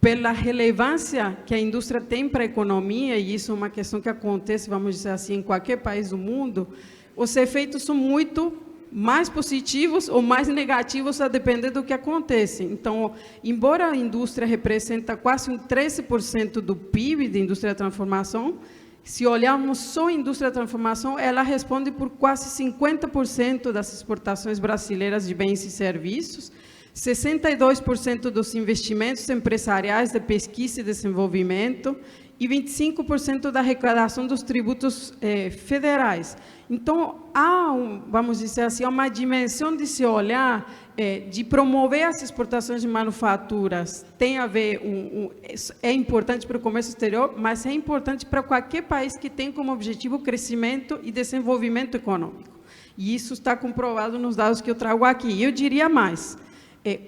pela relevância que a indústria tem para a economia, e isso é uma questão que acontece, vamos dizer assim, em qualquer país do mundo, os efeitos são muito mais positivos ou mais negativos a depender do que acontece. Então, embora a indústria representa quase 13% do PIB da indústria da transformação, se olharmos só a indústria da transformação, ela responde por quase 50% das exportações brasileiras de bens e serviços, 62% dos investimentos empresariais de pesquisa e desenvolvimento e 25% da arrecadação dos tributos federais. Então, há, vamos dizer assim, uma dimensão de se olhar, de promover as exportações de manufaturas, tem a ver, é importante para o comércio exterior, mas é importante para qualquer país que tem como objetivo o crescimento e desenvolvimento econômico. E isso está comprovado nos dados que eu trago aqui. Eu diria mais,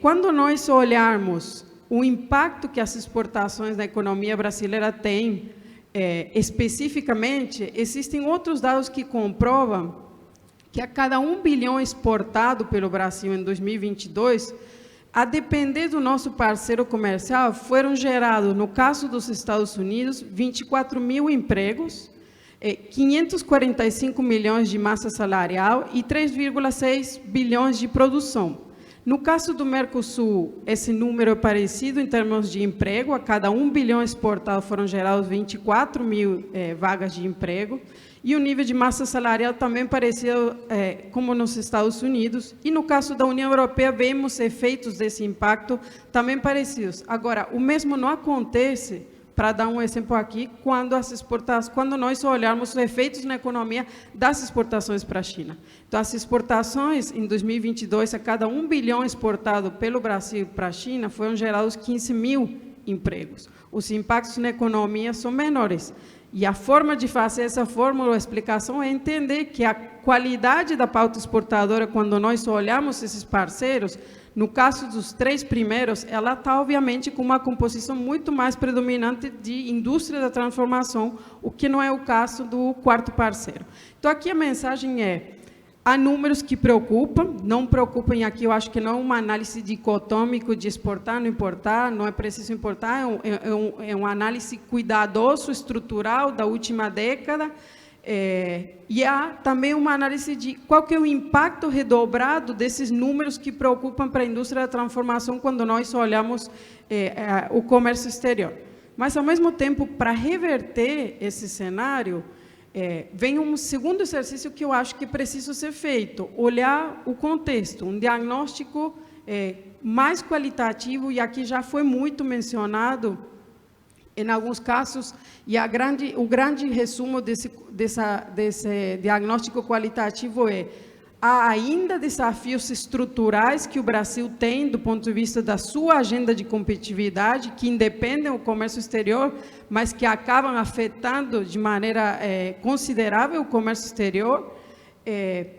quando nós olharmos o impacto que as exportações na economia brasileira têm, especificamente, existem outros dados que comprovam que a cada 1 bilhão exportado pelo Brasil em 2022, a depender do nosso parceiro comercial, foram gerados, no caso dos Estados Unidos, 24 mil empregos, 545 milhões de massa salarial e 3,6 bilhões de produção. No caso do Mercosul, esse número é parecido em termos de emprego, a cada 1 bilhão exportado foram gerados 24 mil vagas de emprego, e o nível de massa salarial também parecido como nos Estados Unidos, e no caso da União Europeia vemos efeitos desse impacto também parecidos. Agora, o mesmo não acontece, para dar um exemplo aqui, quando nós olharmos os efeitos na economia das exportações para a China. Então, as exportações, em 2022, a cada 1 bilhão exportado pelo Brasil para a China, foram gerados 15 mil empregos. Os impactos na economia são menores. E a forma de fazer essa fórmula, a explicação, é entender que a qualidade da pauta exportadora, quando nós olhamos esses parceiros, no caso dos 3 primeiros, ela está, obviamente, com uma composição muito mais predominante de indústria da transformação, o que não é o caso do 4º parceiro. Então, aqui a mensagem é, há números que preocupam, não preocupem aqui, eu acho que não é uma análise dicotômica de exportar, não importar, não é preciso importar, é uma análise cuidadosa, estrutural da última década, e há também uma análise de qual que é o impacto redobrado desses números que preocupam para a indústria da transformação quando nós olhamos o comércio exterior. Mas, ao mesmo tempo, para reverter esse cenário, vem um segundo exercício que eu acho que precisa ser feito, olhar o contexto, um diagnóstico mais qualitativo, e aqui já foi muito mencionado, em alguns casos, e o grande resumo desse diagnóstico qualitativo há ainda desafios estruturais que o Brasil tem do ponto de vista da sua agenda de competitividade, que independem do comércio exterior, mas que acabam afetando de maneira considerável o comércio exterior.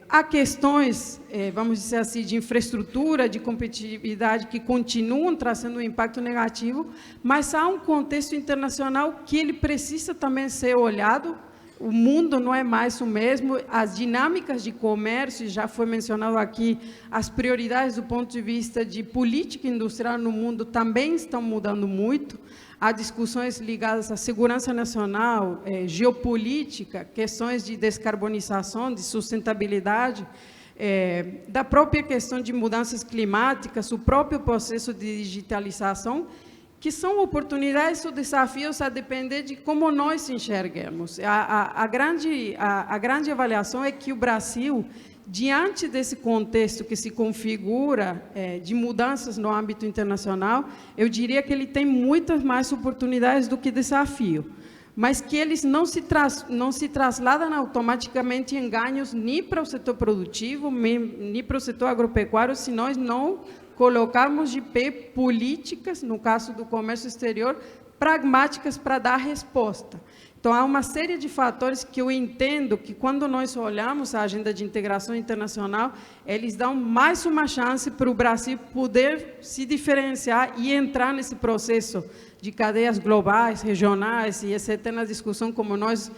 Há questões, vamos dizer assim, de infraestrutura, de competitividade, que continuam trazendo um impacto negativo, mas há um contexto internacional que ele precisa também ser olhado, o mundo não é mais o mesmo, as dinâmicas de comércio, já foi mencionado aqui, as prioridades do ponto de vista de política industrial no mundo também estão mudando muito. Há discussões ligadas à segurança nacional, geopolítica, questões de descarbonização, de sustentabilidade, da própria questão de mudanças climáticas, o próprio processo de digitalização, que são oportunidades ou desafios a depender de como nós enxerguemos. A grande avaliação é que o Brasil, diante desse contexto que se configura de mudanças no âmbito internacional, eu diria que ele tem muitas mais oportunidades do que desafio, mas que eles não se trasladam automaticamente em ganhos nem para o setor produtivo, nem para o setor agropecuário, se nós não colocarmos de pé políticas, no caso do comércio exterior, pragmáticas para dar resposta. Então, há uma série de fatores que eu entendo que, quando nós olhamos a agenda de integração internacional, eles dão mais uma chance para o Brasil poder se diferenciar e entrar nesse processo de cadeias globais, regionais, e essa eterna discussão, como nós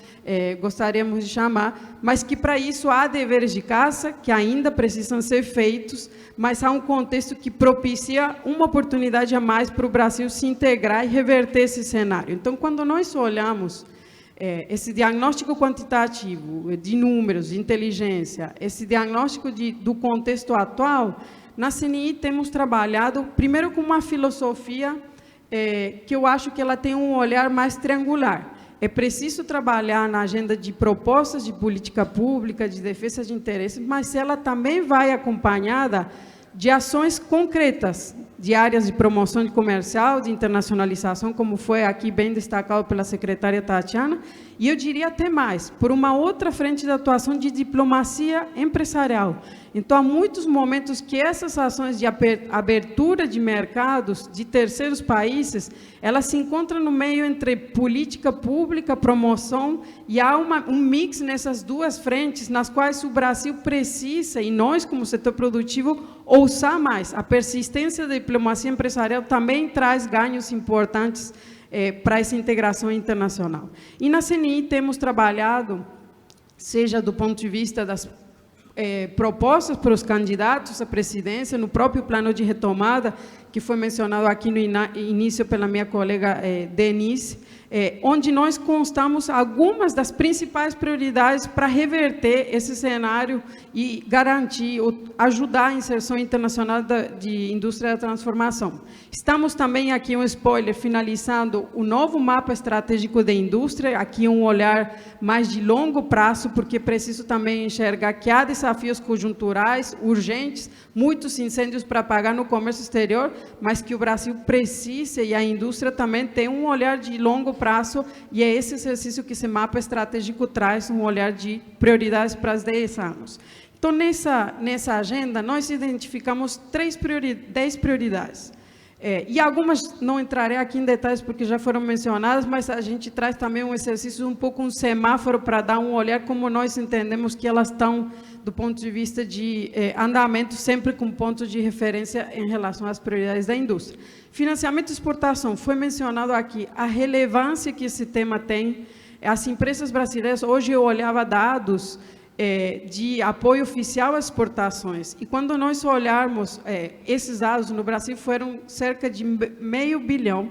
gostaríamos de chamar, mas que, para isso, há deveres de casa que ainda precisam ser feitos, mas há um contexto que propicia uma oportunidade a mais para o Brasil se integrar e reverter esse cenário. Então, quando nós olhamos esse diagnóstico quantitativo de números, de inteligência, esse diagnóstico do contexto atual, na CNI temos trabalhado, primeiro, com uma filosofia que eu acho que ela tem um olhar mais triangular. É preciso trabalhar na agenda de propostas de política pública, de defesa de interesses, mas ela também vai acompanhada de ações concretas, de áreas de promoção comercial, de internacionalização, como foi aqui bem destacado pela secretária Tatiana, e eu diria até mais, por uma outra frente de atuação de diplomacia empresarial. Então, há muitos momentos que essas ações de abertura de mercados de terceiros países, elas se encontram no meio entre política pública, promoção, e há um mix nessas duas frentes, nas quais o Brasil precisa, e nós, como setor produtivo, ousar mais. A persistência da diplomacia empresarial também traz ganhos importantes para essa integração internacional. E na CNI temos trabalhado, seja do ponto de vista das propostas para os candidatos à presidência, no próprio plano de retomada, que foi mencionado aqui no início pela minha colega Denise, onde nós constamos algumas das principais prioridades para reverter esse cenário e garantir, ajudar a inserção internacional de indústria da transformação. Estamos também aqui, um spoiler, finalizando o novo mapa estratégico da indústria, aqui um olhar mais de longo prazo, porque preciso também enxergar que há desafios conjunturais, urgentes, muitos incêndios para apagar no comércio exterior, mas que o Brasil precisa, e a indústria também tem um olhar de longo prazo, e é esse exercício que esse mapa estratégico traz, um olhar de prioridades para os 10 anos. Então, nessa agenda, nós identificamos 10 prioridades. E algumas, não entrarei aqui em detalhes porque já foram mencionadas, mas a gente traz também um exercício, um pouco um semáforo para dar um olhar como nós entendemos que elas estão do ponto de vista de andamento, sempre com ponto de referência em relação às prioridades da indústria. Financiamento e exportação, foi mencionado aqui a relevância que esse tema tem. As empresas brasileiras, hoje eu olhava dados de apoio oficial às exportações, e quando nós olharmos esses dados no Brasil, foram cerca de R$500 bilhão.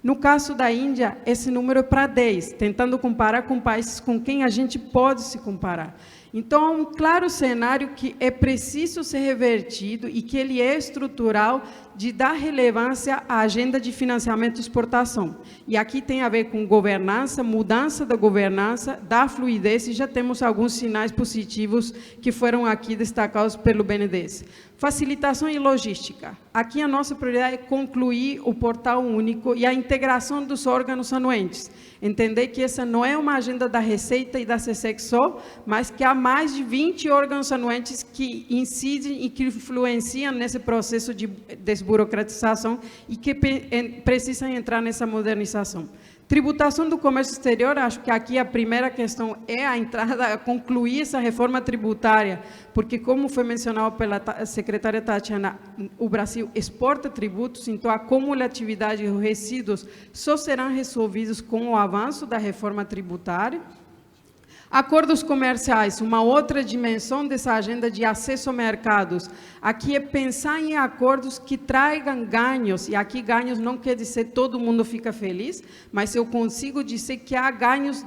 No caso da Índia, esse número é para 10, tentando comparar com países com quem a gente pode se comparar. Então, há um claro cenário que é preciso ser revertido e que ele é estrutural, de dar relevância à agenda de financiamento e exportação. E aqui tem a ver com governança, mudança da governança, da fluidez, e já temos alguns sinais positivos que foram aqui destacados pelo BNDES. Facilitação e logística. Aqui a nossa prioridade é concluir o portal único e a integração dos órgãos anuentes. Entender que essa não é uma agenda da Receita e da SESEC só, mas que há mais de 20 órgãos anuentes que incidem e que influenciam nesse processo de desburocratização e que precisam entrar nessa modernização. Tributação do comércio exterior, acho que aqui a primeira questão é a entrada, a concluir essa reforma tributária, porque, como foi mencionado pela secretária Tatiana, o Brasil exporta tributos, então a cumulatividade e os resíduos só serão resolvidos com o avanço da reforma tributária. Acordos comerciais, uma outra dimensão dessa agenda de acesso a mercados. Aqui é pensar em acordos que tragam ganhos, e aqui ganhos não quer dizer todo mundo fica feliz, mas eu consigo dizer que há ganhos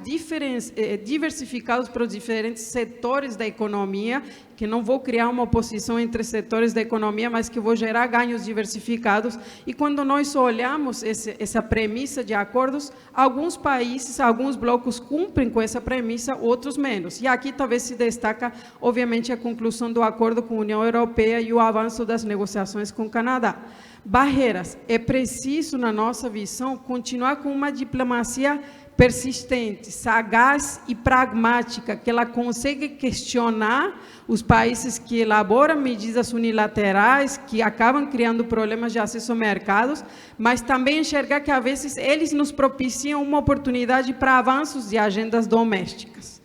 diversificados para os diferentes setores da economia, que não vou criar uma oposição entre setores da economia, mas que vou gerar ganhos diversificados. E quando nós olhamos essa premissa de acordos, alguns países, alguns blocos cumprem com essa premissa, outros menos. E aqui talvez se destaca, obviamente, a conclusão do acordo com a União Europeia e o avanço das negociações com o Canadá. Barreiras. É preciso, na nossa visão, continuar com uma diplomacia persistente, sagaz e pragmática, que ela consegue questionar os países que elaboram medidas unilaterais, que acabam criando problemas de acesso a mercados, mas também enxergar que, às vezes, eles nos propiciam uma oportunidade para avanços de agendas domésticas.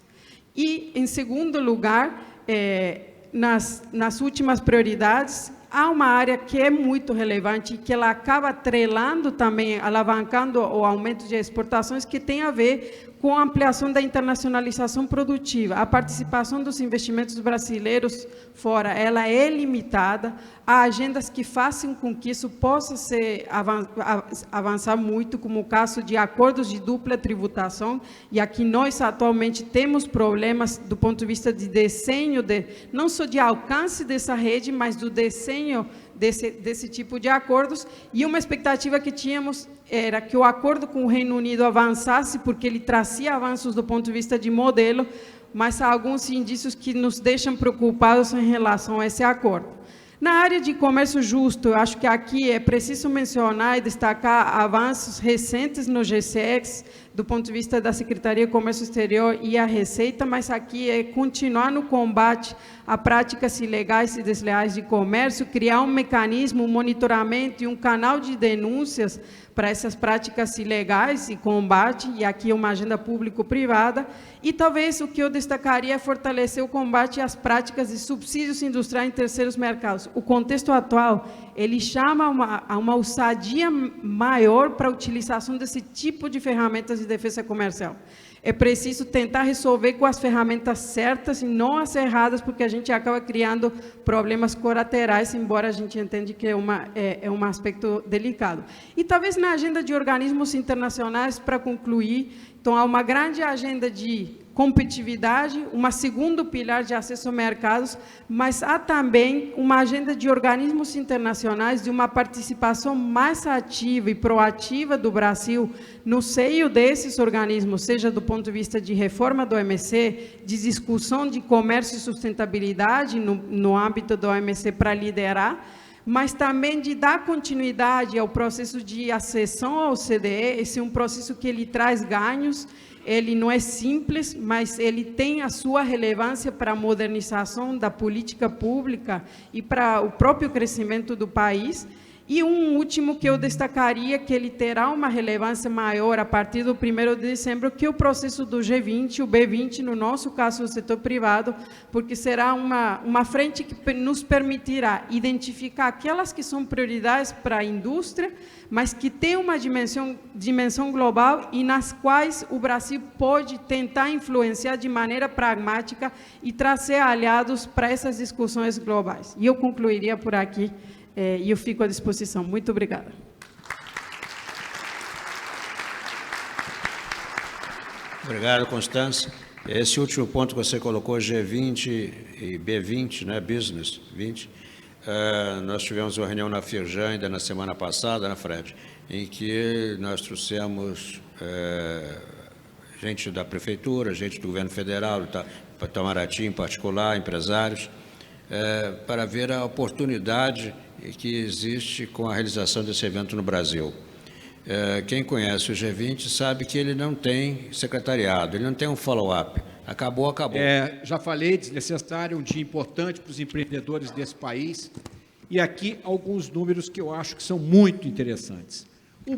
E, em segundo lugar, nas últimas prioridades, há uma área que é muito relevante e que ela acaba atrelando também, alavancando o aumento de exportações, que tem a ver com a ampliação da internacionalização produtiva. A participação dos investimentos brasileiros fora, ela é limitada. Há agendas que façam com que isso possa avançar muito, como o caso de acordos de dupla tributação, e aqui nós atualmente temos problemas do ponto de vista de desenho, não só de alcance dessa rede, mas do desenho desse tipo de acordos, e uma expectativa que tínhamos era que o acordo com o Reino Unido avançasse, porque ele trazia avanços do ponto de vista de modelo, mas há alguns indícios que nos deixam preocupados em relação a esse acordo. Na área de comércio justo, eu acho que aqui é preciso mencionar e destacar avanços recentes no GCX, do ponto de vista da Secretaria de Comércio Exterior e a Receita, mas aqui é continuar no combate a práticas ilegais e desleais de comércio, criar um mecanismo, um monitoramento e um canal de denúncias para essas práticas ilegais e combate, e aqui é uma agenda público-privada, e talvez o que eu destacaria é fortalecer o combate às práticas de subsídios industriais em terceiros mercados. O contexto atual, ele chama a uma ousadia maior para a utilização desse tipo de ferramentas de defesa comercial. É preciso tentar resolver com as ferramentas certas e não as erradas, porque a gente acaba criando problemas colaterais, embora a gente entenda que é um aspecto delicado. E talvez na agenda de organismos internacionais, para concluir, então há uma grande agenda de competitividade, uma segundo pilar de acesso a mercados, mas há também uma agenda de organismos internacionais de uma participação mais ativa e proativa do Brasil no seio desses organismos, seja do ponto de vista de reforma do OMC, de discussão de comércio e sustentabilidade no âmbito do OMC para liderar, mas também de dar continuidade ao processo de acessão ao CDE. Esse é um processo que ele traz ganhos, ele não é simples, mas ele tem a sua relevância para a modernização da política pública e para o próprio crescimento do país. E um último que eu destacaria, que ele terá uma relevância maior a partir do 1º de dezembro, que é o processo do G20, o B20, no nosso caso, o setor privado, porque será uma frente que nos permitirá identificar aquelas que são prioridades para a indústria, mas que tem uma dimensão global e nas quais o Brasil pode tentar influenciar de maneira pragmática e trazer aliados para essas discussões globais. E eu concluiria por aqui. E eu fico à disposição. Muito obrigada. Obrigado, Constância. Esse último ponto que você colocou, G20 e B20, né, Business 20, nós tivemos uma reunião na Firjan ainda na semana passada, né, Fred, em que nós trouxemos gente da Prefeitura, gente do Governo Federal, do Itamaraty em particular, empresários, para ver a oportunidade que existe com a realização desse evento no Brasil. Quem conhece o G20 sabe que ele não tem secretariado, ele não tem um follow-up. Acabou. Já falei, desnecessário, um dia importante para os empreendedores desse país. E aqui alguns números que eu acho que são muito interessantes. O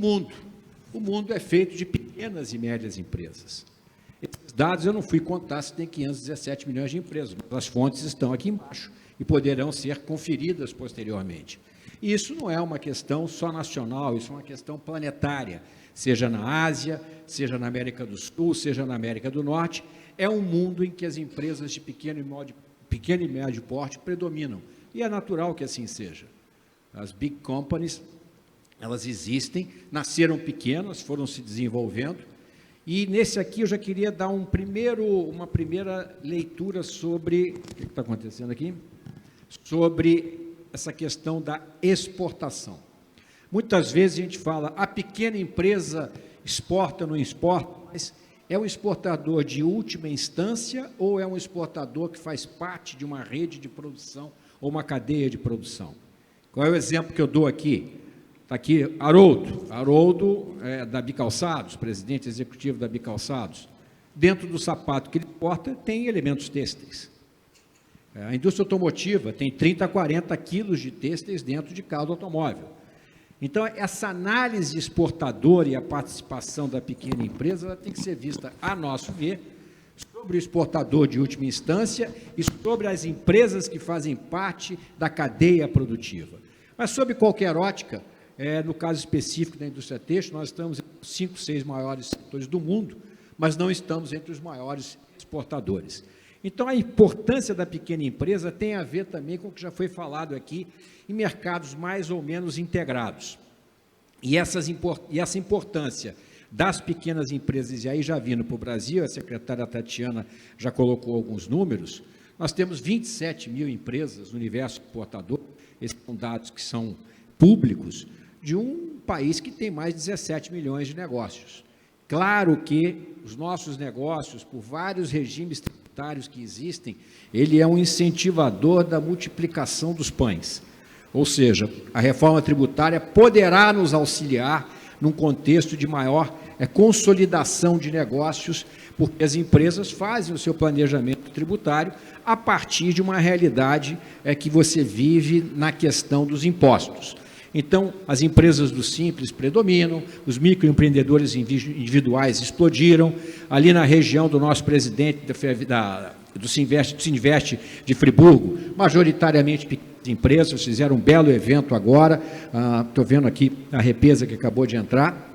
mundo é feito de pequenas e médias empresas. Esses dados eu não fui contar se tem 517 milhões de empresas, mas as fontes estão aqui embaixo e poderão ser conferidas posteriormente. E isso não é uma questão só nacional, isso é uma questão planetária, seja na Ásia, seja na América do Sul, seja na América do Norte. é um mundo em que as empresas de pequeno e médio porte predominam. E é natural que assim seja. As big companies, elas existem, nasceram pequenas, foram se desenvolvendo, e nesse aqui eu já queria dar uma primeira leitura sobre, o que está acontecendo aqui? Sobre essa questão da exportação. Muitas vezes a gente fala, a pequena empresa exporta ou não exporta, mas é um exportador de última instância ou é um exportador que faz parte de uma rede de produção ou uma cadeia de produção? Qual é o exemplo que eu dou aqui? Está aqui Haroldo é da Bicalçados, presidente executivo da Bicalçados. Dentro do sapato que ele porta tem elementos têxteis. A indústria automotiva tem 30 a 40 quilos de têxteis dentro de cada automóvel. Então, essa análise exportadora e a participação da pequena empresa ela tem que ser vista, a nosso ver, sobre o exportador de última instância e sobre as empresas que fazem parte da cadeia produtiva. Mas, sob qualquer ótica, no caso específico da indústria têxtil, nós estamos entre os 5, 6 maiores setores do mundo, mas não estamos entre os maiores exportadores. Então, a importância da pequena empresa tem a ver também com o que já foi falado aqui, em mercados mais ou menos integrados. E essa importância das pequenas empresas, e aí já vindo para o Brasil, a secretária Tatiana já colocou alguns números, nós temos 27 mil empresas no universo exportador, esses são dados que são públicos, de um país que tem mais de 17 milhões de negócios. Claro que os nossos negócios, por vários regimes tributários que existem, ele é um incentivador da multiplicação dos pães. Ou seja, a reforma tributária poderá nos auxiliar num contexto de maior consolidação de negócios, porque as empresas fazem o seu planejamento tributário a partir de uma realidade que você vive na questão dos impostos. Então, as empresas do Simples predominam, os microempreendedores individuais explodiram, ali na região do nosso presidente do Sinvest de Friburgo, majoritariamente pequenas empresas, fizeram um belo evento agora, estou vendo aqui a Repesa que acabou de entrar,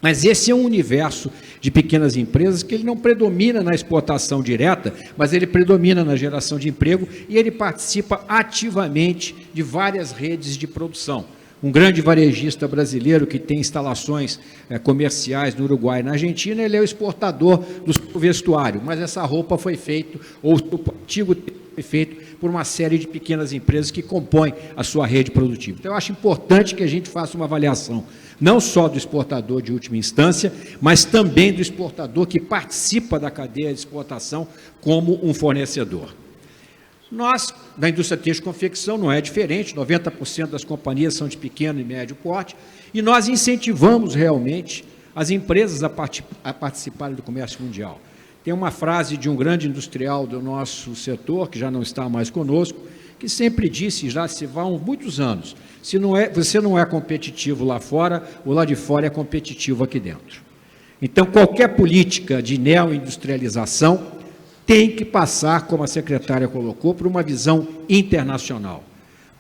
mas esse é um universo de pequenas empresas que ele não predomina na exportação direta, mas ele predomina na geração de emprego e ele participa ativamente de várias redes de produção. Um grande varejista brasileiro que tem instalações comerciais no Uruguai e na Argentina, ele é o exportador do vestuário, mas essa roupa foi feita, ou o artigo foi feito por uma série de pequenas empresas que compõem a sua rede produtiva. Então, eu acho importante que a gente faça uma avaliação, não só do exportador de última instância, mas também do exportador que participa da cadeia de exportação como um fornecedor. Nós, da indústria têxtil e confecção, não é diferente, 90% das companhias são de pequeno e médio porte, e nós incentivamos realmente as empresas a participarem do comércio mundial. Tem uma frase de um grande industrial do nosso setor, que já não está mais conosco, que sempre disse, já se vão muitos anos, você não é competitivo lá fora, o lá de fora é competitivo aqui dentro. Então, qualquer política de neoindustrialização tem que passar, como a secretária colocou, por uma visão internacional.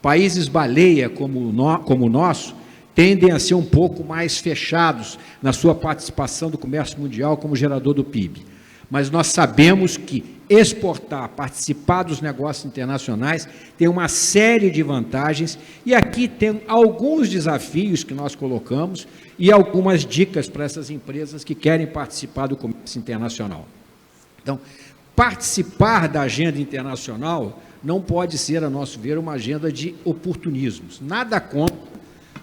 Países baleia como o nosso tendem a ser um pouco mais fechados na sua participação do comércio mundial como gerador do PIB. Mas nós sabemos que exportar, participar dos negócios internacionais tem uma série de vantagens e aqui tem alguns desafios que nós colocamos e algumas dicas para essas empresas que querem participar do comércio internacional. Então, participar da agenda internacional não pode ser, a nosso ver, uma agenda de oportunismos. Nada contra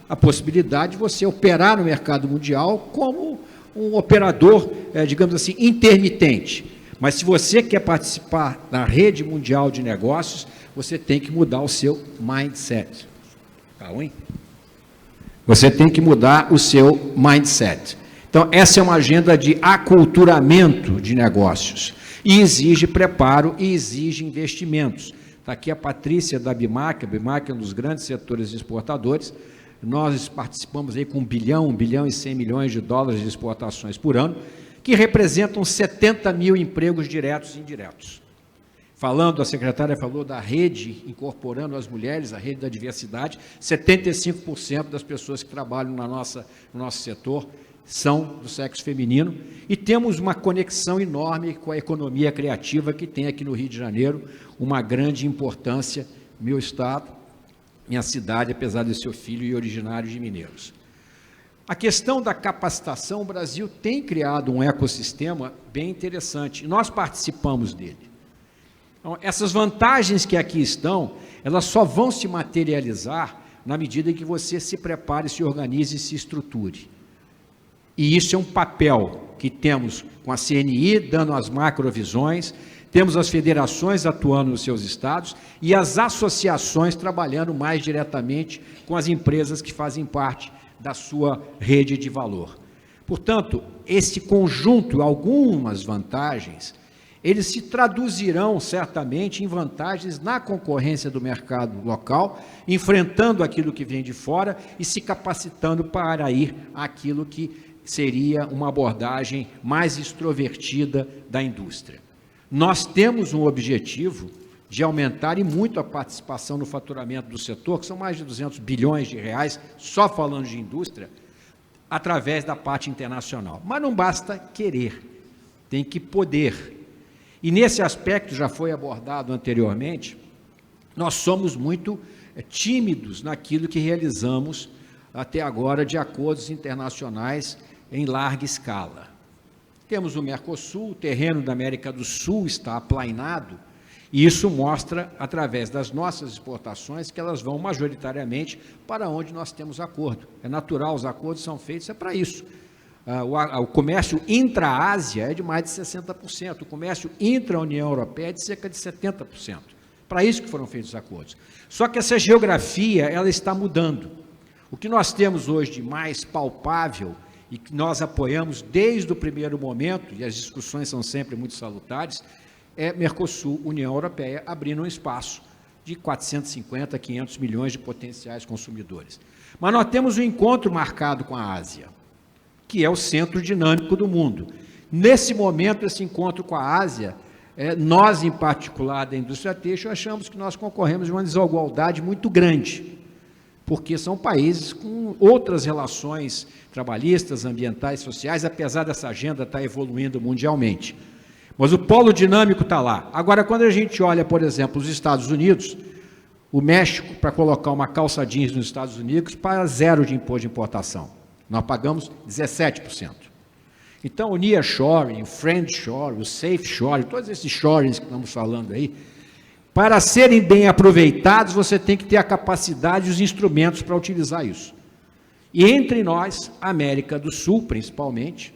a possibilidade de você operar no mercado mundial como um operador, digamos assim, intermitente. Mas se você quer participar da rede mundial de negócios, você tem que mudar o seu mindset. Tá ruim? Você tem que mudar o seu mindset. Então, essa é uma agenda de aculturamento de negócios. E exige preparo e exige investimentos. Está aqui a Patrícia da BIMAC, a BIMAC é um dos grandes setores exportadores, nós participamos aí com 1 bilhão e 100 milhões de dólares de exportações por ano, que representam 70 mil empregos diretos e indiretos. Falando, a secretária falou da rede, incorporando as mulheres, a rede da diversidade, 75% das pessoas que trabalham no nosso setor são do sexo feminino, e temos uma conexão enorme com a economia criativa que tem aqui no Rio de Janeiro, uma grande importância, meu estado, minha cidade, apesar de ser filho e originário de mineiros. A questão da capacitação, o Brasil tem criado um ecossistema bem interessante, e nós participamos dele. Então, essas vantagens que aqui estão, elas só vão se materializar na medida em que você se prepare, se organize e se estruture. E isso é um papel que temos com a CNI, dando as macrovisões, temos as federações atuando nos seus estados e as associações trabalhando mais diretamente com as empresas que fazem parte da sua rede de valor. Portanto, esse conjunto, algumas vantagens, eles se traduzirão certamente em vantagens na concorrência do mercado local, enfrentando aquilo que vem de fora e se capacitando para ir àquilo que seria uma abordagem mais extrovertida da indústria. Nós temos um objetivo de aumentar e muito a participação no faturamento do setor, que são mais de 200 bilhões de reais, só falando de indústria, através da parte internacional. Mas não basta querer, tem que poder. E nesse aspecto, já foi abordado anteriormente, nós somos muito tímidos naquilo que realizamos até agora de acordos internacionais em larga escala. Temos o Mercosul, o terreno da América do Sul está aplainado, e isso mostra, através das nossas exportações, que elas vão majoritariamente para onde nós temos acordo. É natural, os acordos são feitos, é para isso. O comércio intra-Ásia é de mais de 60%, o comércio intra-União Europeia é de cerca de 70%. Para isso que foram feitos os acordos. Só que essa geografia, ela está mudando. O que nós temos hoje de mais palpável e que nós apoiamos desde o primeiro momento, e as discussões são sempre muito salutares, é Mercosul, União Europeia, abrindo um espaço de 450, 500 milhões de potenciais consumidores. Mas nós temos um encontro marcado com a Ásia, que é o centro dinâmico do mundo. Nesse momento, esse encontro com a Ásia, nós, em particular, da indústria têxtil, achamos que nós concorremos de uma desigualdade muito grande, porque são países com outras relações trabalhistas, ambientais, sociais, apesar dessa agenda estar evoluindo mundialmente. Mas o polo dinâmico está lá. Agora, quando a gente olha, por exemplo, os Estados Unidos, o México, para colocar uma calça jeans nos Estados Unidos, paga 0 de imposto de importação. Nós pagamos 17%. Então, o nearshoring, o friendshoring, o safe shoring, todos esses shorings que estamos falando aí, para serem bem aproveitados, você tem que ter a capacidade e os instrumentos para utilizar isso. E entre nós, a América do Sul, principalmente,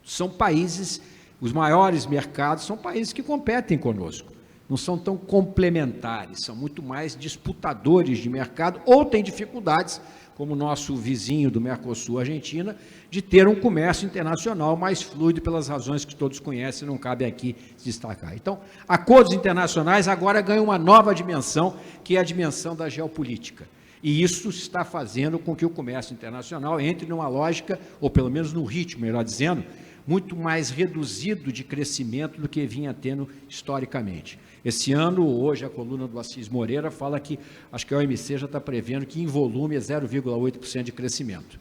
são países, os maiores mercados são países que competem conosco. Não são tão complementares, são muito mais disputadores de mercado ou têm dificuldades, como o nosso vizinho do Mercosul, Argentina, de ter um comércio internacional mais fluido pelas razões que todos conhecem, não cabe aqui destacar. Então, acordos internacionais agora ganham uma nova dimensão, que é a dimensão da geopolítica. E isso está fazendo com que o comércio internacional entre numa lógica, ou pelo menos no ritmo, melhor dizendo, muito mais reduzido de crescimento do que vinha tendo historicamente. Esse ano, hoje, a coluna do Assis Moreira fala que, acho que a OMC já está prevendo que em volume é 0,8% de crescimento.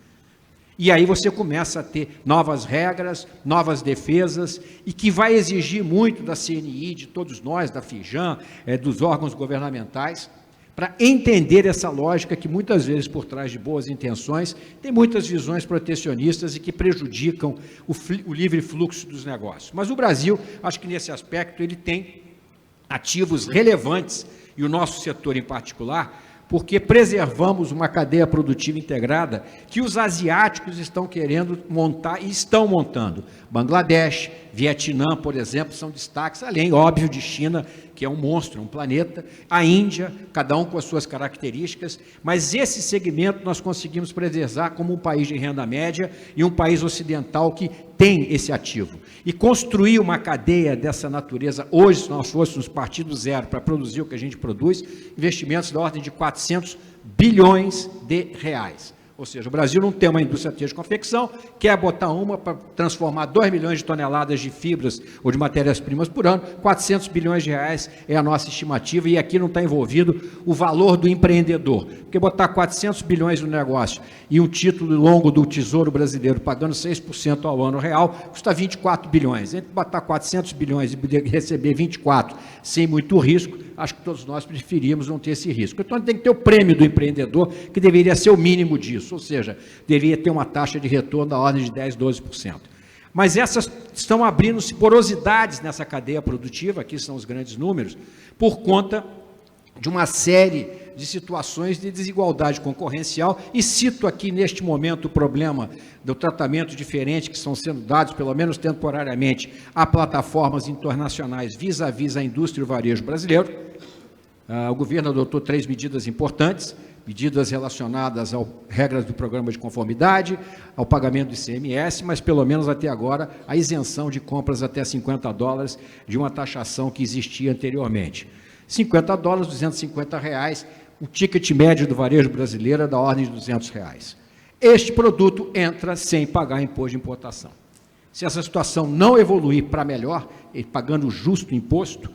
E aí você começa a ter novas regras, novas defesas, e que vai exigir muito da CNI, de todos nós, da FIJAM, dos órgãos governamentais, para entender essa lógica que muitas vezes, por trás de boas intenções, tem muitas visões protecionistas e que prejudicam o livre fluxo dos negócios. Mas o Brasil, acho que nesse aspecto, ele tem ativos relevantes, e o nosso setor em particular, porque preservamos uma cadeia produtiva integrada que os asiáticos estão querendo montar e estão montando. Bangladesh, Vietnã, por exemplo, são destaques, além, óbvio, de China, que é um monstro, um planeta, a Índia, cada um com as suas características, mas esse segmento nós conseguimos preservar como um país de renda média e um país ocidental que tem esse ativo. E construir uma cadeia dessa natureza, hoje, se nós fôssemos partir do zero para produzir o que a gente produz, investimentos da ordem de 400 bilhões de reais. Ou seja, o Brasil não tem uma indústria de confecção, quer botar uma para transformar 2 milhões de toneladas de fibras ou de matérias-primas por ano, 400 bilhões de reais é a nossa estimativa, e aqui não está envolvido o valor do empreendedor. Porque botar 400 bilhões no negócio e um título longo do Tesouro Brasileiro pagando 6% ao ano real, custa 24 bilhões. Entre botar 400 bilhões e receber 24 sem muito risco, acho que todos nós preferíamos não ter esse risco. Então, tem que ter o prêmio do empreendedor, que deveria ser o mínimo disso, ou seja, deveria ter uma taxa de retorno da ordem de 10%, 12%. Mas essas estão abrindo-se porosidades nessa cadeia produtiva, aqui são os grandes números, por conta de uma série de situações de desigualdade concorrencial, e cito aqui, neste momento, o problema do tratamento diferente que estão sendo dados, pelo menos temporariamente, a plataformas internacionais vis-à-vis a indústria e o varejo brasileiro. O governo adotou 3 medidas importantes, medidas relacionadas às regras do programa de conformidade, ao pagamento do ICMS, mas, pelo menos até agora, a isenção de compras até $50 de uma taxação que existia anteriormente. $50, R$250, o ticket médio do varejo brasileiro é da ordem de R$200. Este produto entra sem pagar imposto de importação. Se essa situação não evoluir para melhor, pagando o justo imposto,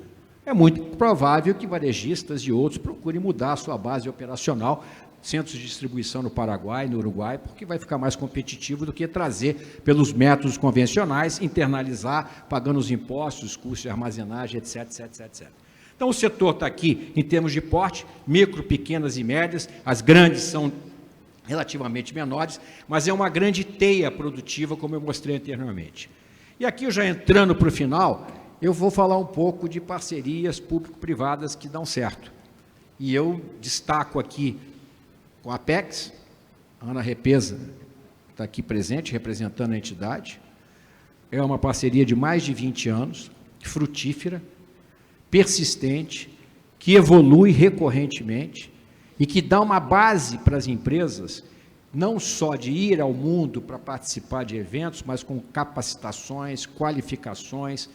é muito provável que varejistas e outros procurem mudar a sua base operacional, centros de distribuição no Paraguai, no Uruguai, porque vai ficar mais competitivo do que trazer pelos métodos convencionais, internalizar, pagando os impostos, os custos de armazenagem, etc, etc, etc. Então, o setor está aqui em termos de porte, micro, pequenas e médias, as grandes são relativamente menores, mas é uma grande teia produtiva, como eu mostrei anteriormente. E aqui, já entrando para o final, eu vou falar um pouco de parcerias público-privadas que dão certo. E eu destaco aqui com a Apex, a Ana Repesa está aqui presente, representando a entidade. É uma parceria de mais de 20 anos, frutífera, persistente, que evolui recorrentemente e que dá uma base para as empresas, não só de ir ao mundo para participar de eventos, mas com capacitações, qualificações,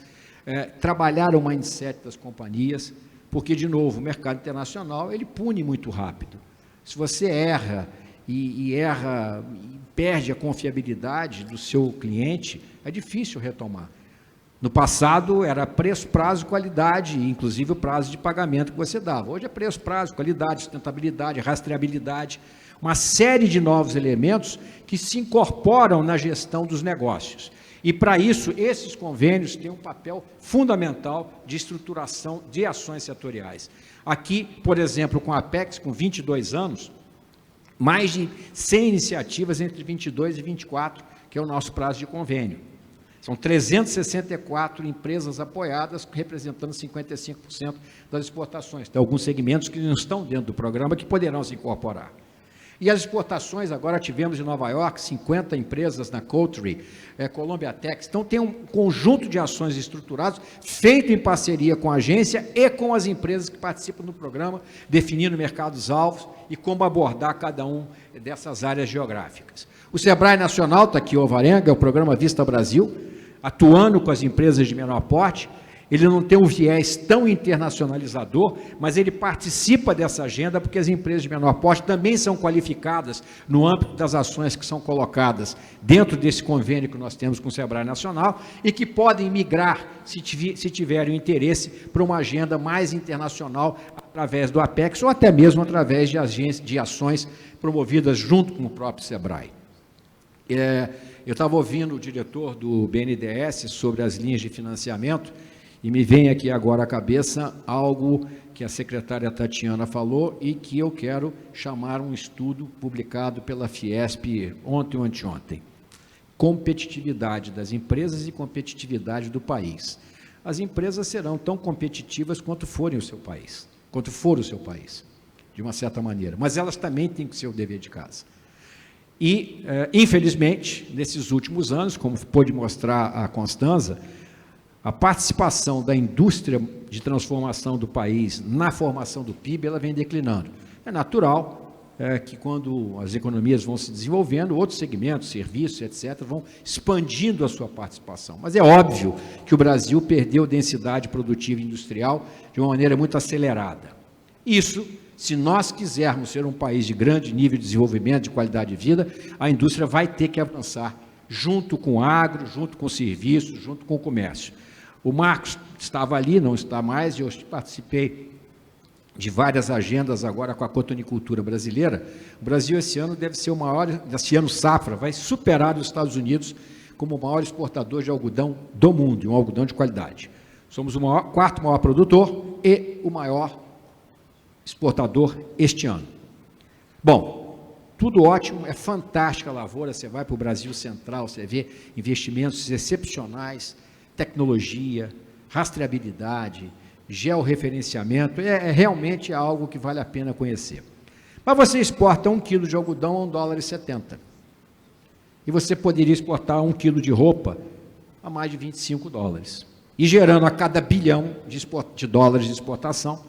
trabalhar o mindset das companhias, porque, de novo, o mercado internacional, ele pune muito rápido. Se você erra e perde a confiabilidade do seu cliente, é difícil retomar. No passado, era preço, prazo, qualidade, inclusive o prazo de pagamento que você dava. Hoje é preço, prazo, qualidade, sustentabilidade, rastreabilidade, uma série de novos elementos que se incorporam na gestão dos negócios. E, para isso, esses convênios têm um papel fundamental de estruturação de ações setoriais. Aqui, por exemplo, com a Apex, com 22 anos, mais de 100 iniciativas entre 22 e 24, que é o nosso prazo de convênio. São 364 empresas apoiadas, representando 55% das exportações. Tem alguns segmentos que não estão dentro do programa, que poderão se incorporar. E as exportações, agora tivemos em Nova York, 50 empresas na Coultry, Columbia Tex. Então, tem um conjunto de ações estruturadas, feito em parceria com a agência e com as empresas que participam do programa, definindo mercados-alvos e como abordar cada um dessas áreas geográficas. O Sebrae Nacional, está aqui o Alvarenga, é o programa Vista Brasil, atuando com as empresas de menor porte. Ele não tem um viés tão internacionalizador, mas ele participa dessa agenda porque as empresas de menor porte também são qualificadas no âmbito das ações que são colocadas dentro desse convênio que nós temos com o Sebrae Nacional e que podem migrar, se tiverem interesse, para uma agenda mais internacional através do Apex ou até mesmo através de ações promovidas junto com o próprio Sebrae. Eu estava ouvindo o diretor do BNDES sobre as linhas de financiamento e me vem aqui agora à cabeça algo que a secretária Tatiana falou e que eu quero chamar um estudo publicado pela Fiesp ontem ou anteontem. Competitividade das empresas e competitividade do país. As empresas serão tão competitivas quanto for o seu país, de uma certa maneira, mas elas também têm que ser o dever de casa. E, infelizmente, nesses últimos anos, como pôde mostrar a Constanza, a participação da indústria de transformação do país na formação do PIB, ela vem declinando. É natural que, quando as economias vão se desenvolvendo, outros segmentos, serviços, etc., vão expandindo a sua participação. Mas é óbvio que o Brasil perdeu densidade produtiva industrial de uma maneira muito acelerada. Isso Se nós quisermos ser um país de grande nível de desenvolvimento, de qualidade de vida, a indústria vai ter que avançar junto com o agro, junto com o serviço, junto com o comércio. O Marcos estava ali, não está mais, e eu participei de várias agendas agora com a cotonicultura brasileira. O Brasil, esse ano, deve ser o maior, esse ano safra, vai superar os Estados Unidos como o maior exportador de algodão do mundo, e um algodão de qualidade. Somos o quarto maior produtor e o maior exportador este ano. Bom, tudo ótimo, é fantástica a lavoura, você vai para o Brasil Central, você vê investimentos excepcionais, tecnologia, rastreabilidade, georreferenciamento, realmente algo que vale a pena conhecer. Mas você exporta 1 quilo de algodão a $1,70. E você poderia exportar 1 quilo de roupa a mais de $25. E gerando a cada bilhão de dólares de exportação,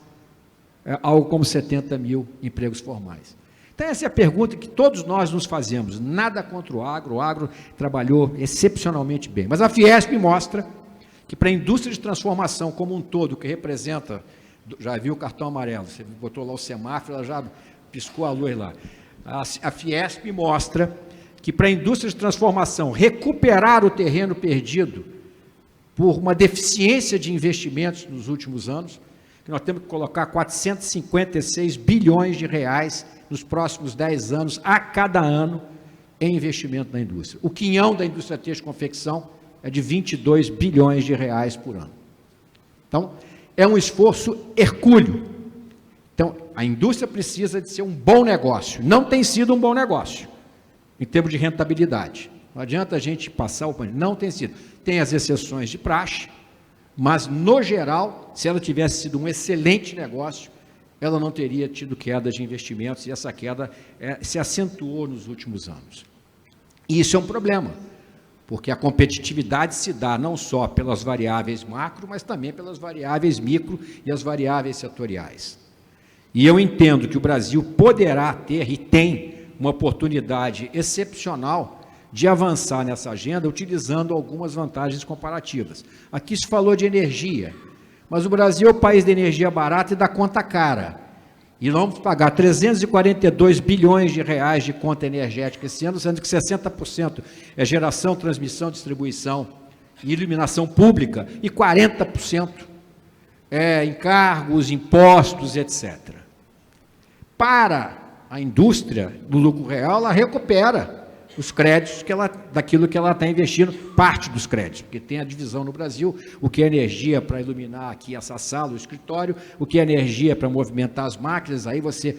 algo como 70 mil empregos formais. Então, essa é a pergunta que todos nós nos fazemos. Nada contra o agro trabalhou excepcionalmente bem. Mas a Fiesp mostra que para a indústria de transformação como um todo, que representa, já viu o cartão amarelo, você botou lá o semáforo, ela já piscou a luz lá. A Fiesp mostra que para a indústria de transformação recuperar o terreno perdido por uma deficiência de investimentos nos últimos anos, que nós temos que colocar 456 bilhões de reais nos próximos 10 anos, a cada ano, em investimento na indústria. O quinhão da indústria têxtil e confecção é de 22 bilhões de reais por ano. Então, é um esforço hercúleo. Então, a indústria precisa de ser um bom negócio. Não tem sido um bom negócio, em termos de rentabilidade. Não adianta a gente passar o pano. Não tem sido. Tem as exceções de praxe, mas, no geral, se ela tivesse sido um excelente negócio, ela não teria tido queda de investimentos, e essa queda se acentuou nos últimos anos. E isso é um problema, porque a competitividade se dá não só pelas variáveis macro, mas também pelas variáveis micro e as variáveis setoriais. E eu entendo que o Brasil poderá ter e tem uma oportunidade excepcional de avançar nessa agenda utilizando algumas vantagens comparativas. Aqui se falou de energia, mas o Brasil é o país da energia barata e da conta cara. E nós vamos pagar 342 bilhões de reais de conta energética esse ano, sendo que 60% é geração, transmissão, distribuição e iluminação pública, e 40% é encargos, impostos, etc. Para a indústria do lucro real, ela recupera os créditos daquilo que ela está investindo, parte dos créditos, porque tem a divisão no Brasil, o que é energia para iluminar aqui essa sala, o escritório, o que é energia para movimentar as máquinas, aí você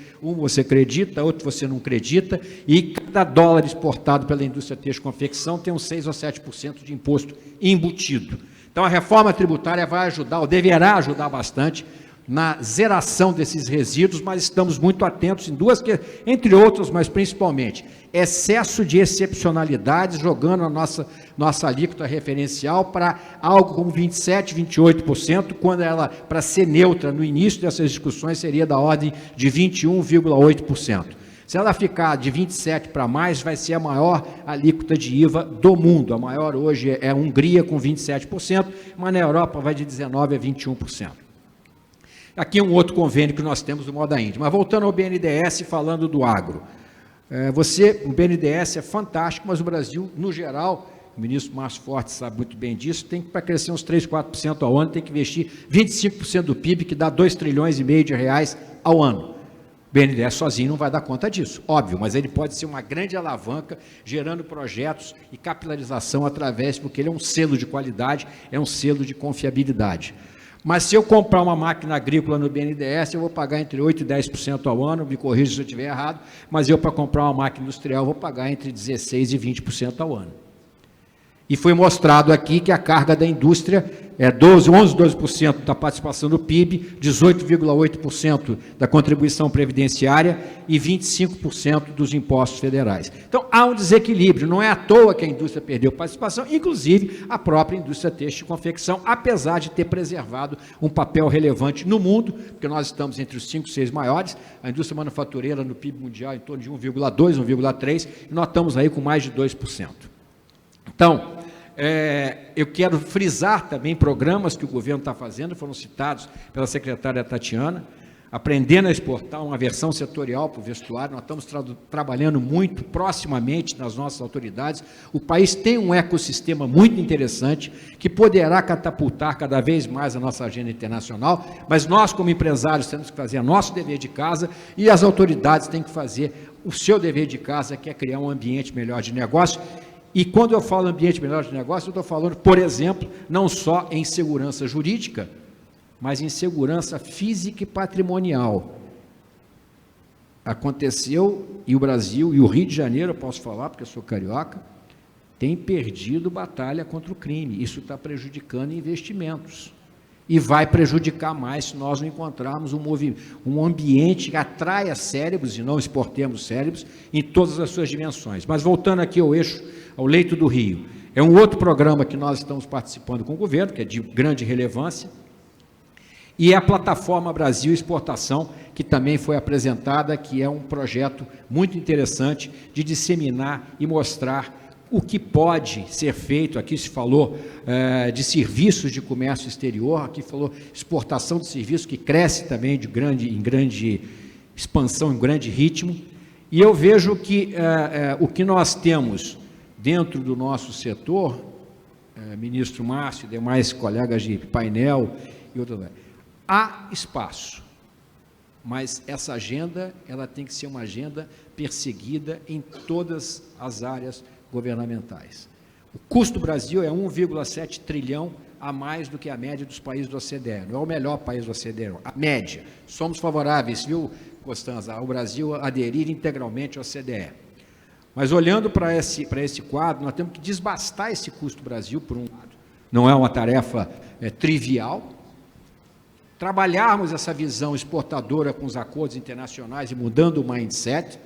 acredita, outro você não acredita, e cada dólar exportado pela indústria têxtil e confecção tem uns 6 ou 7% de imposto embutido. Então, a reforma tributária vai ajudar, ou deverá ajudar bastante, na zeração desses resíduos, mas estamos muito atentos em duas, entre outras, mas principalmente, excesso de excepcionalidades, jogando a nossa alíquota referencial para algo como 27%, 28%, quando ela, para ser neutra no início dessas discussões, seria da ordem de 21,8%. Se ela ficar de 27% para mais, vai ser a maior alíquota de IVA do mundo. A maior hoje é a Hungria, com 27%, mas na Europa vai de 19% a 21%. Aqui um outro convênio que nós temos do Moda Índia. Mas voltando ao BNDES, falando do agro. O BNDES é fantástico, mas o Brasil, no geral, o ministro Márcio Forte sabe muito bem disso, tem que, para crescer uns 3%, 4% ao ano, tem que investir 25% do PIB, que dá 2,5 trilhões de reais ao ano. O BNDES sozinho não vai dar conta disso, óbvio, mas ele pode ser uma grande alavanca, gerando projetos e capilarização porque ele é um selo de qualidade, é um selo de confiabilidade. Mas se eu comprar uma máquina agrícola no BNDES, eu vou pagar entre 8% e 10% ao ano, me corrija se eu estiver errado, mas eu, para comprar uma máquina industrial, vou pagar entre 16% e 20% ao ano. E foi mostrado aqui que a carga da indústria é 12% da participação do PIB, 18,8% da contribuição previdenciária e 25% dos impostos federais. Então, há um desequilíbrio, não é à toa que a indústria perdeu participação, inclusive a própria indústria têxtil e confecção, apesar de ter preservado um papel relevante no mundo, porque nós estamos entre os 5, 6 maiores, a indústria manufatureira no PIB mundial em torno de 1,2%, 1,3%, e nós estamos aí com mais de 2%. Então, eu quero frisar também programas que o governo está fazendo, foram citados pela secretária Tatiana. aprendendo a exportar uma versão setorial para o vestuário. Nós estamos trabalhando muito proximamente nas nossas autoridades. O país tem um ecossistema muito interessante que poderá catapultar cada vez mais a nossa agenda internacional, mas nós, como empresários, temos que fazer o nosso dever de casa e as autoridades têm que fazer o seu dever de casa, que é criar um ambiente melhor de negócio. E quando eu falo ambiente melhor de negócio, eu estou falando, por exemplo, não só em segurança jurídica, mas em segurança física e patrimonial. Aconteceu, e o Brasil, e o Rio de Janeiro, eu posso falar, porque eu sou carioca, tem perdido batalha contra o crime. Isso está prejudicando investimentos. E vai prejudicar mais se nós não encontrarmos um ambiente que atraia cérebros e não exportemos cérebros em todas as suas dimensões. Mas voltando aqui ao eixo, ao leito do Rio, é um outro programa que nós estamos participando com o governo, que é de grande relevância, e é a Plataforma Brasil Exportação, que também foi apresentada, que é um projeto muito interessante de disseminar e mostrar o que pode ser feito. Aqui se falou de serviços de comércio exterior, aqui falou exportação de serviços, que cresce também em grande expansão, em grande ritmo, e eu vejo que o que nós temos dentro do nosso setor, ministro Márcio e demais colegas de painel e outros, há espaço, mas essa agenda ela tem que ser uma agenda perseguida em todas as áreas governamentais. O custo do Brasil é 1,7 trilhão a mais do que a média dos países do OCDE. Não é o melhor país do OCDE, não. A média. Somos favoráveis, viu, Constanza, ao Brasil aderir integralmente ao OCDE. Mas olhando para esse quadro, nós temos que desbastar esse custo do Brasil, por um lado. Não é uma tarefa trivial. Trabalharmos essa visão exportadora com os acordos internacionais e mudando o mindset,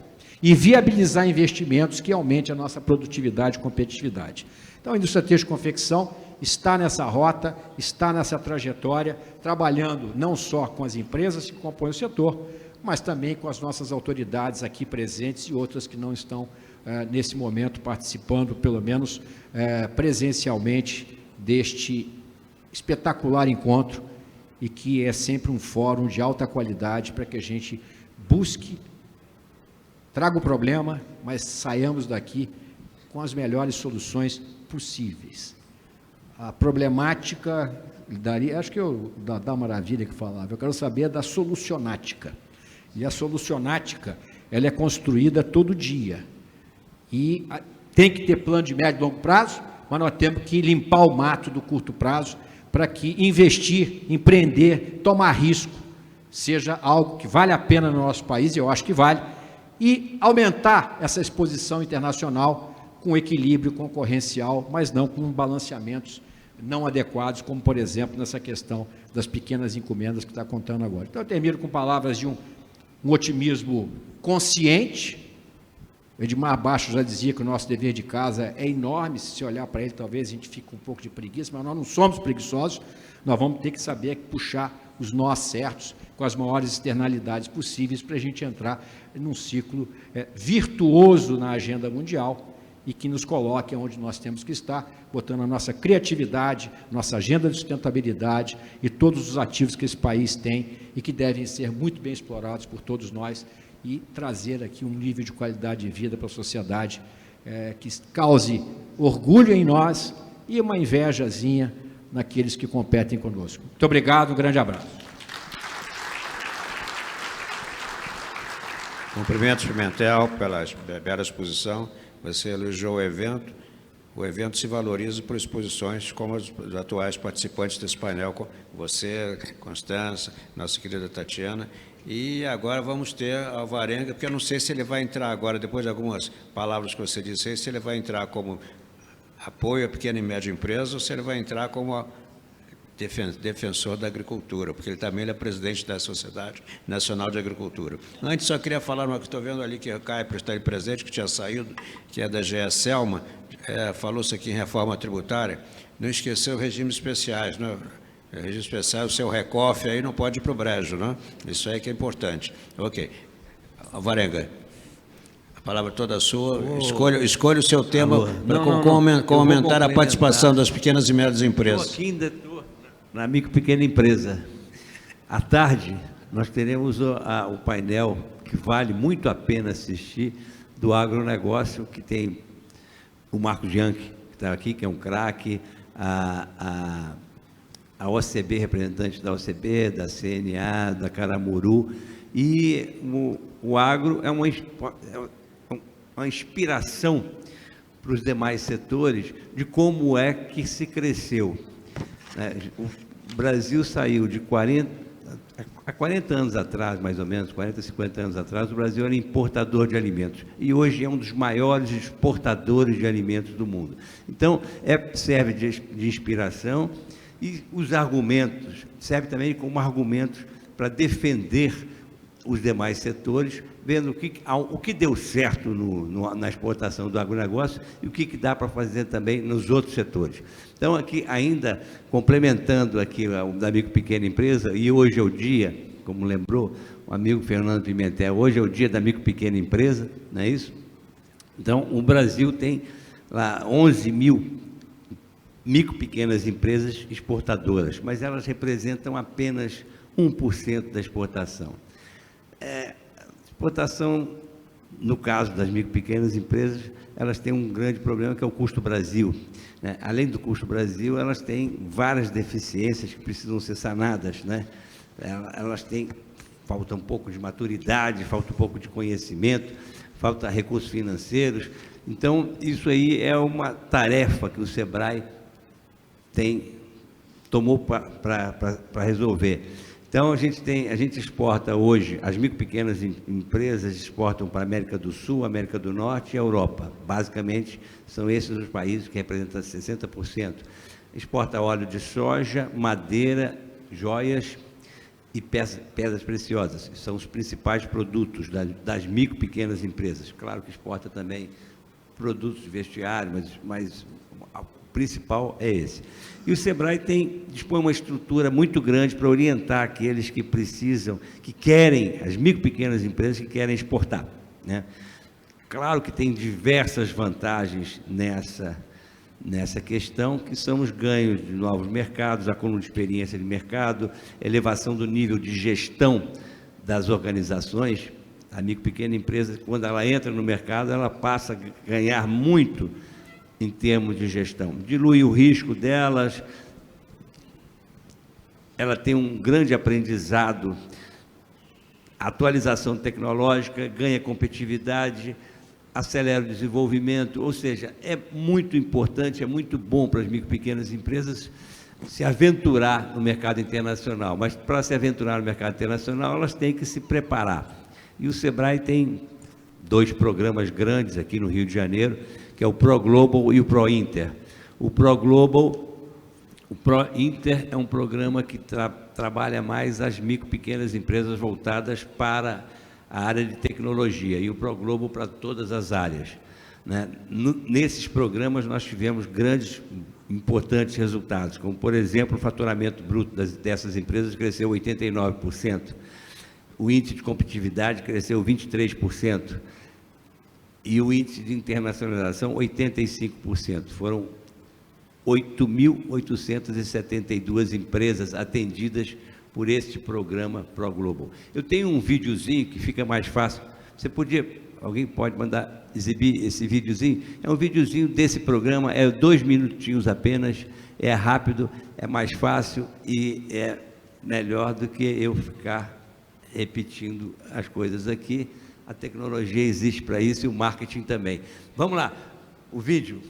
e viabilizar investimentos que aumentem a nossa produtividade e competitividade. Então, a indústria têxtil e confecção está nessa rota, está nessa trajetória, trabalhando não só com as empresas que compõem o setor, mas também com as nossas autoridades aqui presentes e outras que não estão, nesse momento, participando, pelo menos presencialmente, deste espetacular encontro, e que é sempre um fórum de alta qualidade para que a gente busque, traga o problema, mas saiamos daqui com as melhores soluções possíveis. A problemática, acho que da maravilha que falava, eu quero saber da solucionática. E a solucionática, ela é construída todo dia. E tem que ter plano de médio e longo prazo, mas nós temos que limpar o mato do curto prazo para que investir, empreender, tomar risco, seja algo que vale a pena no nosso país, e eu acho que vale, e aumentar essa exposição internacional com equilíbrio concorrencial, mas não com balanceamentos não adequados, como, por exemplo, nessa questão das pequenas encomendas que está contando agora. Então, eu termino com palavras de um otimismo consciente. O Edmar Baixo já dizia que o nosso dever de casa é enorme. Se você olhar para ele, talvez a gente fique com um pouco de preguiça, mas nós não somos preguiçosos, nós vamos ter que saber puxar os nós certos, com as maiores externalidades possíveis, para a gente entrar num ciclo virtuoso na agenda mundial e que nos coloque onde nós temos que estar, botando a nossa criatividade, nossa agenda de sustentabilidade e todos os ativos que esse país tem e que devem ser muito bem explorados por todos nós, e trazer aqui um nível de qualidade de vida para a sociedade que cause orgulho em nós e uma invejazinha naqueles que competem conosco. Muito obrigado, um grande abraço. Cumprimentos, Pimentel, pela bela exposição. Você elogiou o evento. O evento se valoriza por exposições como os atuais participantes desse painel, você, Constança, nossa querida Tatiana. E agora vamos ter Alvarenga, porque eu não sei se ele vai entrar agora, depois de algumas palavras que você disse, se ele vai entrar como apoio à pequena e média empresa ou se ele vai entrar como defensor da agricultura, porque ele também é presidente da Sociedade Nacional de Agricultura. Antes, só queria falar uma que estou vendo ali, que o Caio está aí presente, que tinha saído, que é da GE Selma, falou-se aqui em reforma tributária, não esqueceu regimes especiais, né? Regime especial, o seu recofe aí não pode ir para o brejo, né? Isso aí que é importante. Ok. Alvarenga, a palavra toda sua. Escolha o seu tema para aumentar a participação das pequenas e médias empresas. Eu aqui ainda estou na micro pequena empresa. À tarde, nós teremos o painel que vale muito a pena assistir, do agronegócio, que tem o Marcos Bianchi, que está aqui, que é um craque, a OCB, representante da OCB, da CNA, da Caramuru, e o agro é uma inspiração para os demais setores de como é que se cresceu. O Brasil saiu de 40 anos atrás, mais ou menos, 40, 50 anos atrás, o Brasil era importador de alimentos. E hoje é um dos maiores exportadores de alimentos do mundo. Então, serve de inspiração, e os argumentos, serve também como argumentos para defender os demais setores, vendo o que deu certo na exportação do agronegócio e o que dá para fazer também nos outros setores. Então, aqui, ainda complementando aqui o da micro e pequena empresa, e hoje é o dia, como lembrou o amigo Fernando Pimentel, hoje é o dia da micro e pequena empresa, não é isso? Então, o Brasil tem lá 11 mil micro e pequenas empresas exportadoras, mas elas representam apenas 1% da exportação. Exportação, no caso das micro e pequenas empresas, elas têm um grande problema, que é o custo Brasil, né? Além do custo Brasil, elas têm várias deficiências que precisam ser sanadas, né? Falta um pouco de maturidade, falta um pouco de conhecimento, falta recursos financeiros. Então, isso aí é uma tarefa que o SEBRAE tomou para resolver. Então, a gente exporta hoje, as micro e pequenas empresas exportam para a América do Sul, América do Norte e a Europa. Basicamente, são esses os países que representam 60%. Exporta óleo de soja, madeira, joias e pedras preciosas. São os principais produtos das micro e pequenas empresas. Claro que exporta também produtos de vestiário, mas o principal é esse. E o SEBRAE dispõe uma estrutura muito grande para orientar aqueles que precisam, que querem, as micro e pequenas empresas que querem exportar, né? Claro que tem diversas vantagens nessa questão, que são os ganhos de novos mercados, acúmulo de experiência de mercado, elevação do nível de gestão das organizações. A micro e pequena empresa, quando ela entra no mercado, ela passa a ganhar muito em termos de gestão. Dilui o risco delas, ela tem um grande aprendizado, atualização tecnológica, ganha competitividade, acelera o desenvolvimento, ou seja, é muito importante, é muito bom para as micro e pequenas empresas se aventurar no mercado internacional, mas para se aventurar no mercado internacional, elas têm que se preparar. E o SEBRAE tem 2 programas grandes aqui no Rio de Janeiro, que é o ProGlobal e o ProInter. O ProInter é um programa que trabalha mais as micro e pequenas empresas voltadas para a área de tecnologia, e o ProGlobal para todas as áreas, né? Nesses programas nós tivemos grandes, importantes resultados, como, por exemplo, o faturamento bruto dessas empresas cresceu 89%, o índice de competitividade cresceu 23%, e o índice de internacionalização 85%. Foram 8.872 empresas atendidas por este programa ProGlobal. Eu tenho um videozinho que fica mais fácil. Alguém pode mandar exibir esse videozinho? É um videozinho desse programa, é 2 minutinhos apenas, é rápido, é mais fácil e é melhor do que eu ficar repetindo as coisas aqui. A tecnologia existe para isso e o marketing também. Vamos lá, o vídeo.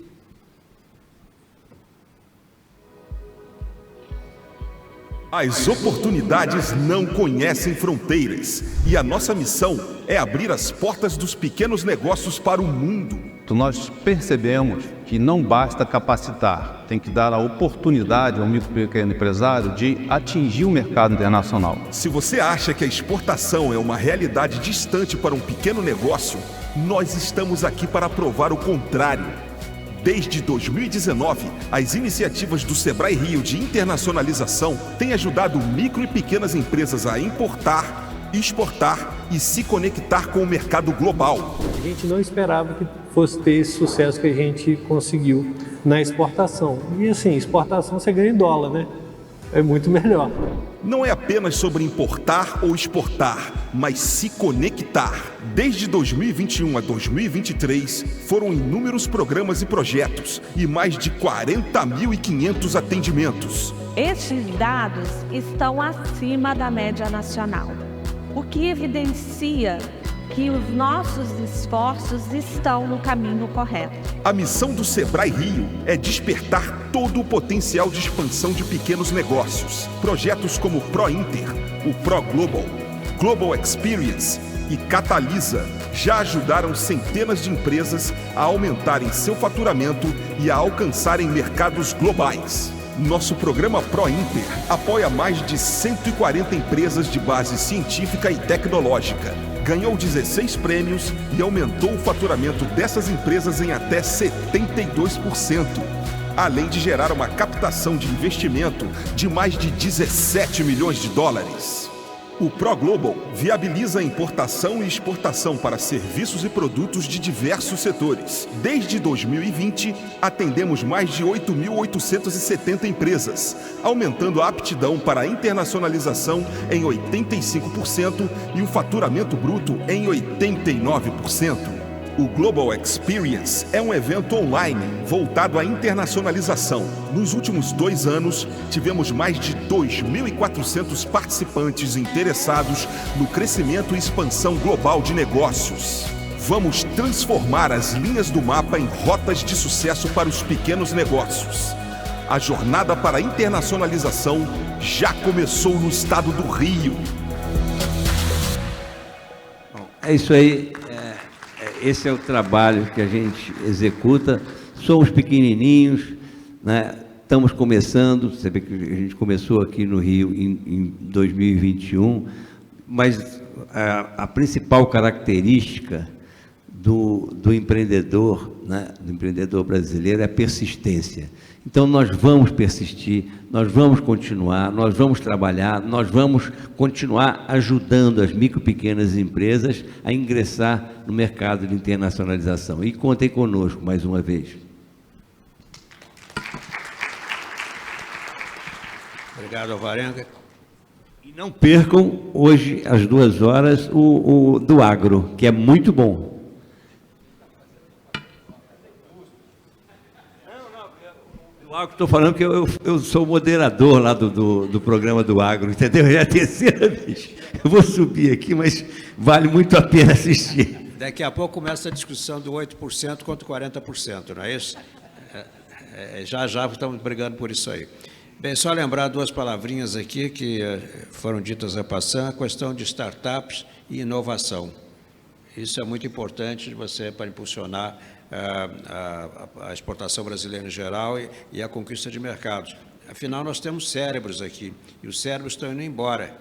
As oportunidades não conhecem fronteiras e a nossa missão é abrir as portas dos pequenos negócios para o mundo. Nós percebemos que não basta capacitar, tem que dar a oportunidade ao micro e pequeno empresário de atingir o mercado internacional. Se você acha que a exportação é uma realidade distante para um pequeno negócio, nós estamos aqui para provar o contrário. Desde 2019, as iniciativas do SEBRAE Rio de internacionalização têm ajudado micro e pequenas empresas a importar, exportar e se conectar com o mercado global. A gente não esperava que fosse ter esse sucesso que a gente conseguiu na exportação. E assim, exportação você ganha em dólar, né? é muito melhor. Não é apenas sobre importar ou exportar, mas se conectar. Desde 2021 a 2023, foram inúmeros programas e projetos e mais de 40.500 atendimentos. Estes dados estão acima da média nacional, o que evidencia que os nossos esforços estão no caminho correto. A missão do Sebrae Rio é despertar todo o potencial de expansão de pequenos negócios. Projetos como o ProInter, o ProGlobal, Global Experience e Catalisa já ajudaram centenas de empresas a aumentarem seu faturamento e a alcançarem mercados globais. Nosso programa ProInter apoia mais de 140 empresas de base científica e tecnológica. Ganhou 16 prêmios e aumentou o faturamento dessas empresas em até 72%, além de gerar uma captação de investimento de mais de 17 milhões de dólares. O ProGlobal viabiliza a importação e exportação para serviços e produtos de diversos setores. Desde 2020, atendemos mais de 8.870 empresas, aumentando a aptidão para a internacionalização em 85% e o faturamento bruto em 89%. O Global Experience é um evento online voltado à internacionalização. Nos últimos 2 anos, tivemos mais de 2.400 participantes interessados no crescimento e expansão global de negócios. Vamos transformar as linhas do mapa em rotas de sucesso para os pequenos negócios. A jornada para a internacionalização já começou no estado do Rio. É isso aí. Esse é o trabalho que a gente executa. Somos pequenininhos, né? Estamos começando. Você vê que a gente começou aqui no Rio em 2021, mas a principal característica do empreendedor, né, do empreendedor brasileiro é a persistência. Então, nós vamos persistir, nós vamos continuar, nós vamos trabalhar, nós vamos continuar ajudando as micro e pequenas empresas a ingressar no mercado de internacionalização. E contem conosco mais uma vez. Obrigado, Alvarenga. E não percam hoje, às 2 horas, o do agro, que é muito bom. Estou falando que eu sou moderador lá do programa do agro, entendeu? Já é a 3ª vez. Eu vou subir aqui, mas vale muito a pena assistir. Daqui a pouco começa a discussão do 8% contra 40%, não é isso? Já estamos brigando por isso aí. Bem, só lembrar 2 palavrinhas aqui que foram ditas a passar, a questão de startups e inovação. Isso é muito importante de você para impulsionar a exportação brasileira em geral e a conquista de mercados. Afinal, nós temos cérebros aqui, e os cérebros estão indo embora.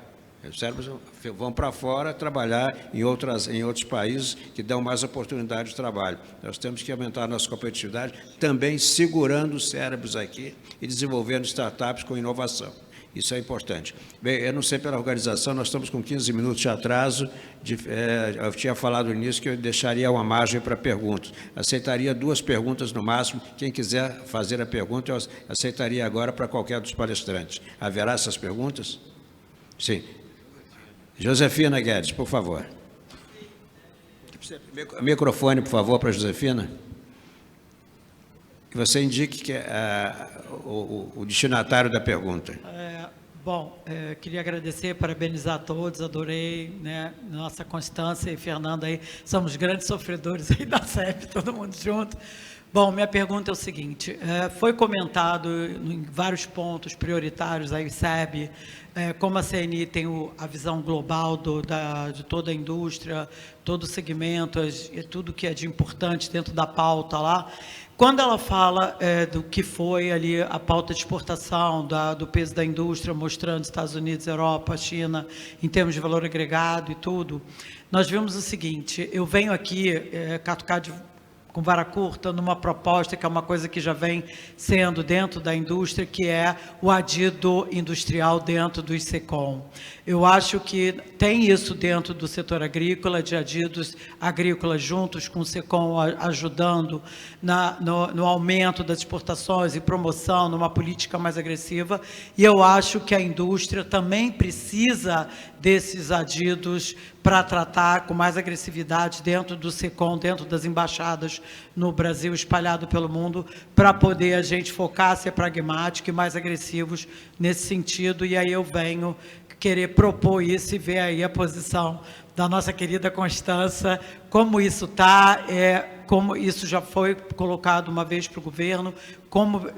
Os cérebros vão para fora trabalhar em outros países que dão mais oportunidade de trabalho. Nós temos que aumentar a nossa competitividade, também segurando os cérebros aqui e desenvolvendo startups com inovação. Isso é importante. Bem, eu não sei pela organização, nós estamos com 15 minutos de atraso. Eu tinha falado no início que eu deixaria uma margem para perguntas. Aceitaria 2 perguntas no máximo. Quem quiser fazer a pergunta, eu aceitaria agora para qualquer dos palestrantes. Haverá essas perguntas? Sim. Josefina Guedes, por favor. Microfone, por favor, para a Josefina. Que você indique que o destinatário da pergunta. Queria agradecer, parabenizar a todos, adorei, né, nossa Constância e Fernanda aí, somos grandes sofredores aí da CEP, todo mundo junto. Bom, minha pergunta é o seguinte, foi comentado em vários pontos prioritários, aí SEB, como a CNI tem a visão global de toda a indústria, todo o segmento, tudo que é de importante dentro da pauta lá. Quando ela fala do que foi ali a pauta de exportação, do peso da indústria, mostrando Estados Unidos, Europa, China, em termos de valor agregado e tudo, nós vimos o seguinte, eu venho aqui catucar com vara curta numa proposta que é uma coisa que já vem sendo dentro da indústria, que é o adido industrial dentro do SECOM. Eu acho que tem isso dentro do setor agrícola, de adidos agrícolas juntos com o SECOM ajudando no aumento das exportações e promoção, numa política mais agressiva, e eu acho que a indústria também precisa desses adidos para tratar com mais agressividade dentro do SECOM, dentro das embaixadas no Brasil, espalhado pelo mundo, para poder a gente focar, ser pragmático e mais agressivos nesse sentido, e aí eu venho querer propor isso e ver aí a posição da nossa querida Constança, como isso está, como isso já foi colocado uma vez para o governo, como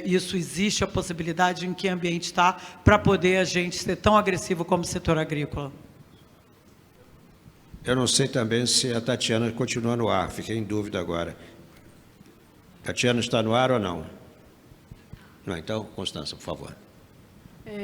isso existe a possibilidade, em que ambiente está, para poder a gente ser tão agressivo como o setor agrícola. Eu não sei também se a Tatiana continua no ar, fiquei em dúvida agora. Tatiana está no ar ou não? Não, então, Constança, por favor.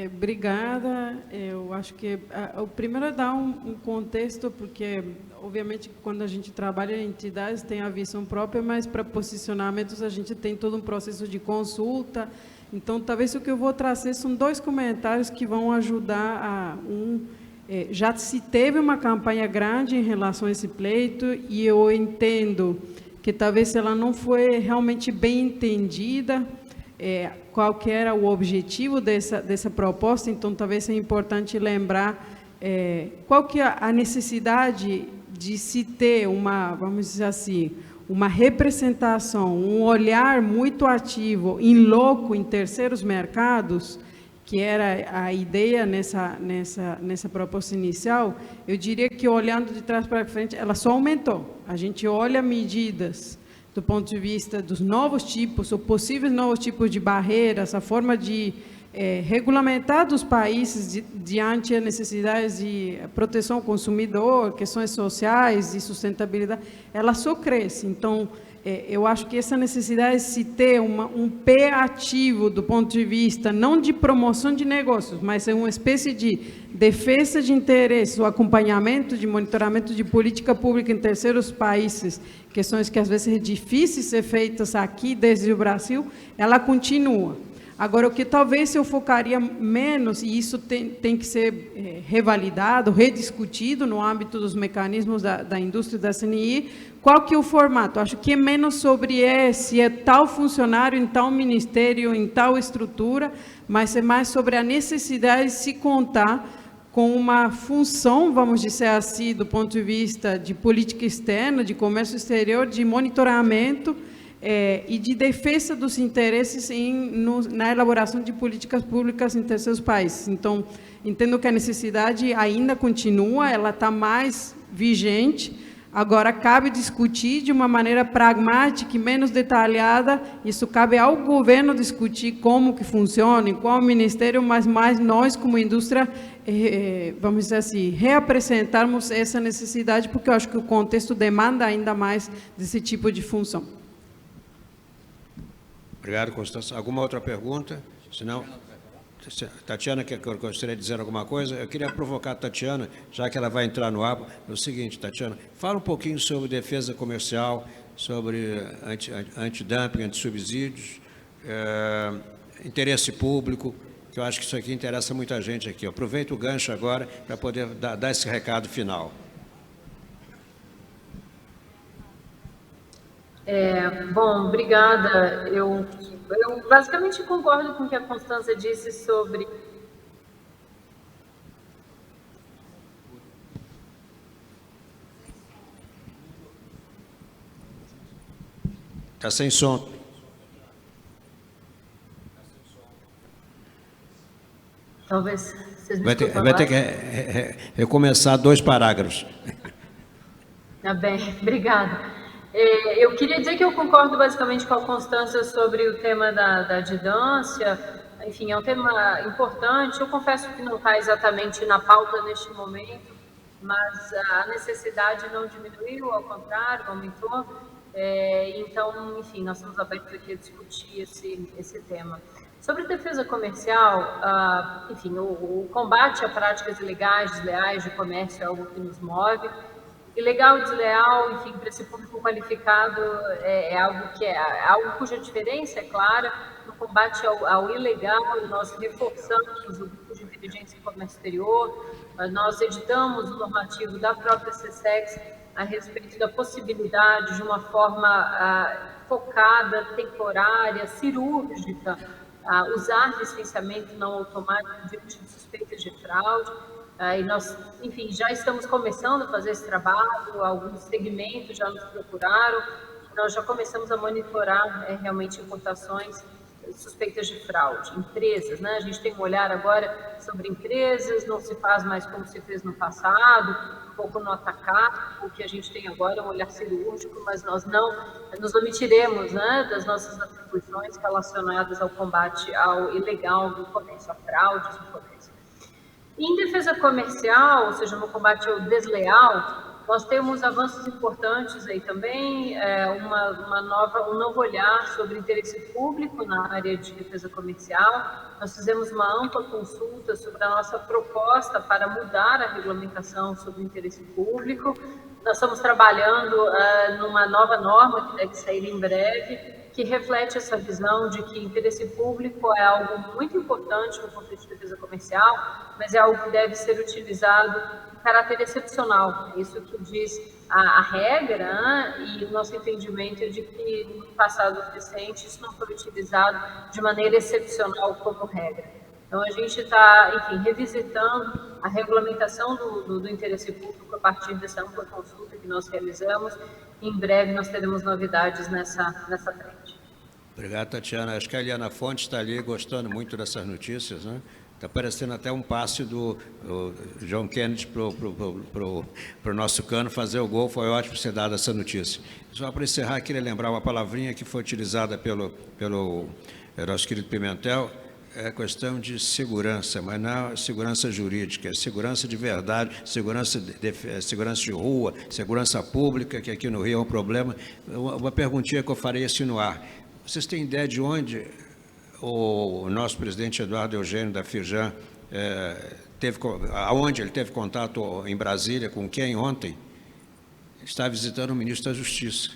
Obrigada. Eu acho que o primeiro é dar um contexto, porque, obviamente, quando a gente trabalha em entidades, tem a visão própria, mas para posicionamentos a gente tem todo um processo de consulta. Então, talvez o que eu vou trazer são 2 comentários que vão ajudar já se teve uma campanha grande em relação a esse pleito, e eu entendo que talvez ela não foi realmente bem entendida, qual que era o objetivo dessa proposta. Então talvez seja importante lembrar qual que é a necessidade de se ter vamos dizer assim, uma representação, um olhar muito ativo, em loco, em terceiros mercados, que era a ideia nessa proposta inicial. Eu diria que, olhando de trás para frente, ela só aumentou. A gente olha medidas do ponto de vista dos novos tipos, ou possíveis novos tipos de barreiras, a forma de regulamentar dos países diante das necessidades de proteção ao consumidor, questões sociais e sustentabilidade, ela só cresce. Então, eu acho que essa necessidade de se ter um pé ativo do ponto de vista, não de promoção de negócios, mas é uma espécie de defesa de interesses, o acompanhamento de monitoramento de política pública em terceiros países, questões que às vezes é difícil ser feitas aqui desde o Brasil, ela continua. Agora, o que talvez eu focaria menos, e isso tem que ser revalidado, rediscutido no âmbito dos mecanismos da indústria da CNI, qual que é o formato? Acho que é menos sobre se é tal funcionário em tal ministério, em tal estrutura, mas é mais sobre a necessidade de se contar com uma função, vamos dizer assim, do ponto de vista de política externa, de comércio exterior, de monitoramento, e de defesa dos interesses na elaboração de políticas públicas em terceiros países. Então, entendo que a necessidade ainda continua, ela está mais vigente. Agora, cabe discutir de uma maneira pragmática e menos detalhada. Isso cabe ao governo discutir como que funciona, em qual ministério, mas mais nós, como indústria, vamos dizer assim, reapresentarmos essa necessidade, porque eu acho que o contexto demanda ainda mais desse tipo de função. Obrigado, Constança. Alguma outra pergunta? Se não, Tatiana, que eu gostaria de dizer alguma coisa? Eu queria provocar a Tatiana, já que ela vai entrar no ar. É o seguinte, Tatiana, fala um pouquinho sobre defesa comercial, sobre antidumping, antissubsídios, interesse público, que eu acho que isso aqui interessa muita gente aqui. Aproveita o gancho agora para poder dar esse recado final. Bom, obrigada. Eu basicamente concordo com o que a Constança disse sobre... Está sem som. Talvez vocês me vai ter que recomeçar 2 parágrafos. Tá bem, obrigada. Eu queria dizer que eu concordo basicamente com a Constança sobre o tema da adidância. Enfim, é um tema importante. Eu confesso que não está exatamente na pauta neste momento, mas a necessidade não diminuiu, ao contrário, aumentou. Então, enfim, nós estamos abertos aqui a discutir esse tema. Sobre defesa comercial, enfim, o combate a práticas ilegais, desleais de comércio é algo que nos move. Ilegal, desleal, enfim, para esse público qualificado é algo cuja diferença é clara. No combate ao ilegal, nós reforçamos o grupo de inteligência e comércio exterior, nós editamos o normativo da própria CSEX a respeito da possibilidade de uma forma focada, temporária, cirúrgica, usar licenciamento não automático diante de suspeitas de fraude. E nós, enfim, já estamos começando a fazer esse trabalho, alguns segmentos já nos procuraram, nós já começamos a monitorar realmente importações suspeitas de fraude. Empresas, né? A gente tem um olhar agora sobre empresas, não se faz mais como se fez no passado, um pouco no atacado, o que a gente tem agora é um olhar cirúrgico, mas nós não nos omitiremos, né, das nossas atribuições relacionadas ao combate ao ilegal no comércio, a fraudes no comércio. Em defesa comercial, ou seja, no combate ao desleal, nós temos avanços importantes aí também, um novo olhar sobre interesse público na área de defesa comercial. Nós fizemos uma ampla consulta sobre a nossa proposta para mudar a regulamentação sobre interesse público. Nós estamos trabalhando numa nova norma que deve sair em breve, que reflete essa visão de que interesse público é algo muito importante no contexto de defesa comercial, mas é algo que deve ser utilizado em caráter excepcional. É isso que diz a regra, né? E o nosso entendimento é de que no passado recente isso não foi utilizado de maneira excepcional como regra. Então a gente está, enfim, revisitando a regulamentação do interesse público a partir dessa ampla consulta que nós realizamos. Em breve nós teremos novidades nessa frente. Obrigado, Tatiana. Acho que a Eliana Fonte está ali gostando muito dessas notícias, né? Está parecendo até um passe do John Kennedy para o nosso Cano fazer o gol. Foi ótimo ser dada essa notícia. Só para encerrar, queria lembrar uma palavrinha que foi utilizada pelo nosso querido Pimentel. É questão de segurança, mas não segurança jurídica, segurança de verdade, segurança de rua, segurança pública, que aqui no Rio é um problema. Uma perguntinha que eu farei assim no ar. Vocês têm ideia de onde o nosso presidente Eduardo Eugênio da Firjan, aonde ele teve contato em Brasília, com quem ontem? Está visitando o ministro da Justiça,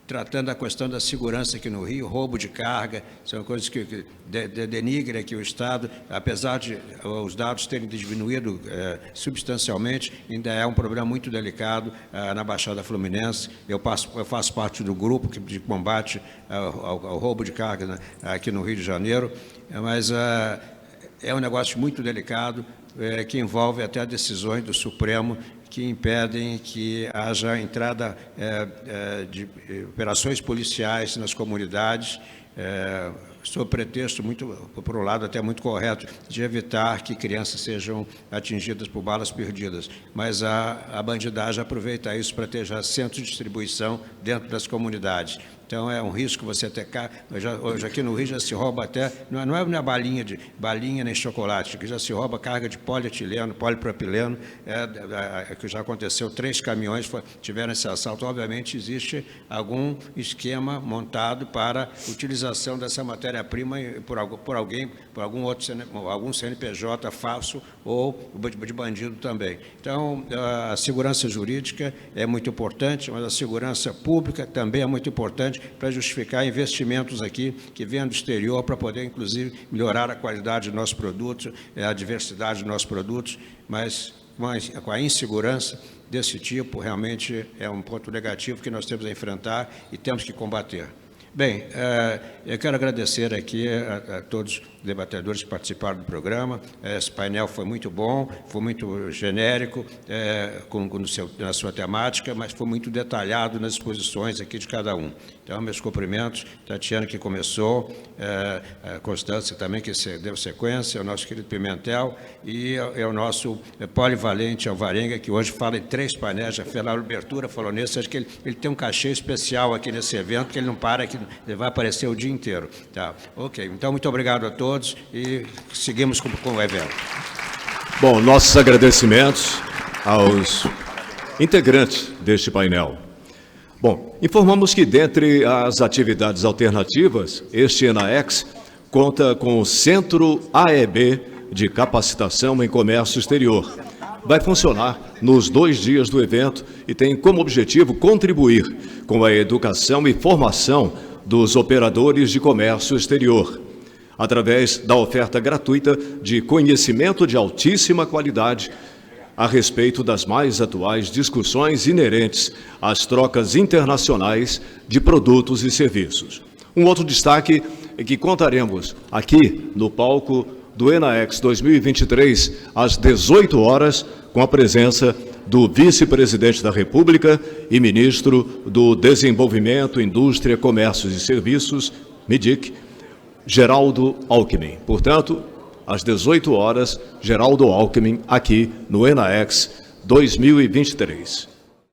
tratando a questão da segurança aqui no Rio, roubo de carga, são coisas que denigram aqui o Estado, apesar de os dados terem diminuído substancialmente, ainda é um problema muito delicado na Baixada Fluminense. Eu faço parte do grupo de combate ao roubo de carga, né, aqui no Rio de Janeiro, mas é um negócio muito delicado, que envolve até decisões do Supremo que impedem que haja entrada de operações policiais nas comunidades, sob pretexto, por um lado até muito correto, de evitar que crianças sejam atingidas por balas perdidas. Mas a bandidagem aproveita isso para ter já centros de distribuição dentro das comunidades. Então, é um risco você ter... Hoje aqui no Rio já se rouba até... Não é balinha nem chocolate, que já se rouba carga de polietileno, polipropileno, que já aconteceu, 3 caminhões tiveram esse assalto. Obviamente, existe algum esquema montado para utilização dessa matéria-prima por algum CNPJ falso ou de bandido também. Então, a segurança jurídica é muito importante, mas a segurança pública também é muito importante para justificar investimentos aqui que venham do exterior para poder, inclusive, melhorar a qualidade dos nossos produtos, a diversidade dos nossos produtos, mas com a insegurança desse tipo, realmente é um ponto negativo que nós temos a enfrentar e temos que combater. Bem, eu quero agradecer aqui a todos os debatedores que participaram do programa. Esse painel foi muito bom, foi muito genérico na sua temática, mas foi muito detalhado nas exposições aqui de cada um. Então, meus cumprimentos, Tatiana, que começou, a Constância também, que deu sequência, o nosso querido Pimentel, e o nosso polivalente Alvarenga, que hoje fala em 3 painéis, já fez a abertura, falou nisso, acho que ele tem um cachê especial aqui nesse evento, que ele não para aqui, ele vai aparecer o dia inteiro. Tá, ok, então muito obrigado a todos e seguimos com o evento. Bom, nossos agradecimentos aos integrantes deste painel. Bom, informamos que dentre as atividades alternativas, este ENAEX conta com o Centro AEB de Capacitação em Comércio Exterior, vai funcionar nos 2 dias do evento e tem como objetivo contribuir com a educação e formação dos operadores de comércio exterior, através da oferta gratuita de conhecimento de altíssima qualidade a respeito das mais atuais discussões inerentes às trocas internacionais de produtos e serviços. Um outro destaque é que contaremos aqui no palco do ENAEX 2023, às 18 horas, com a presença do Vice-Presidente da República e Ministro do Desenvolvimento, Indústria, Comércios e Serviços, MIDIC, Geraldo Alckmin. Portanto, às 18 horas, Geraldo Alckmin, aqui no ENAEX 2023.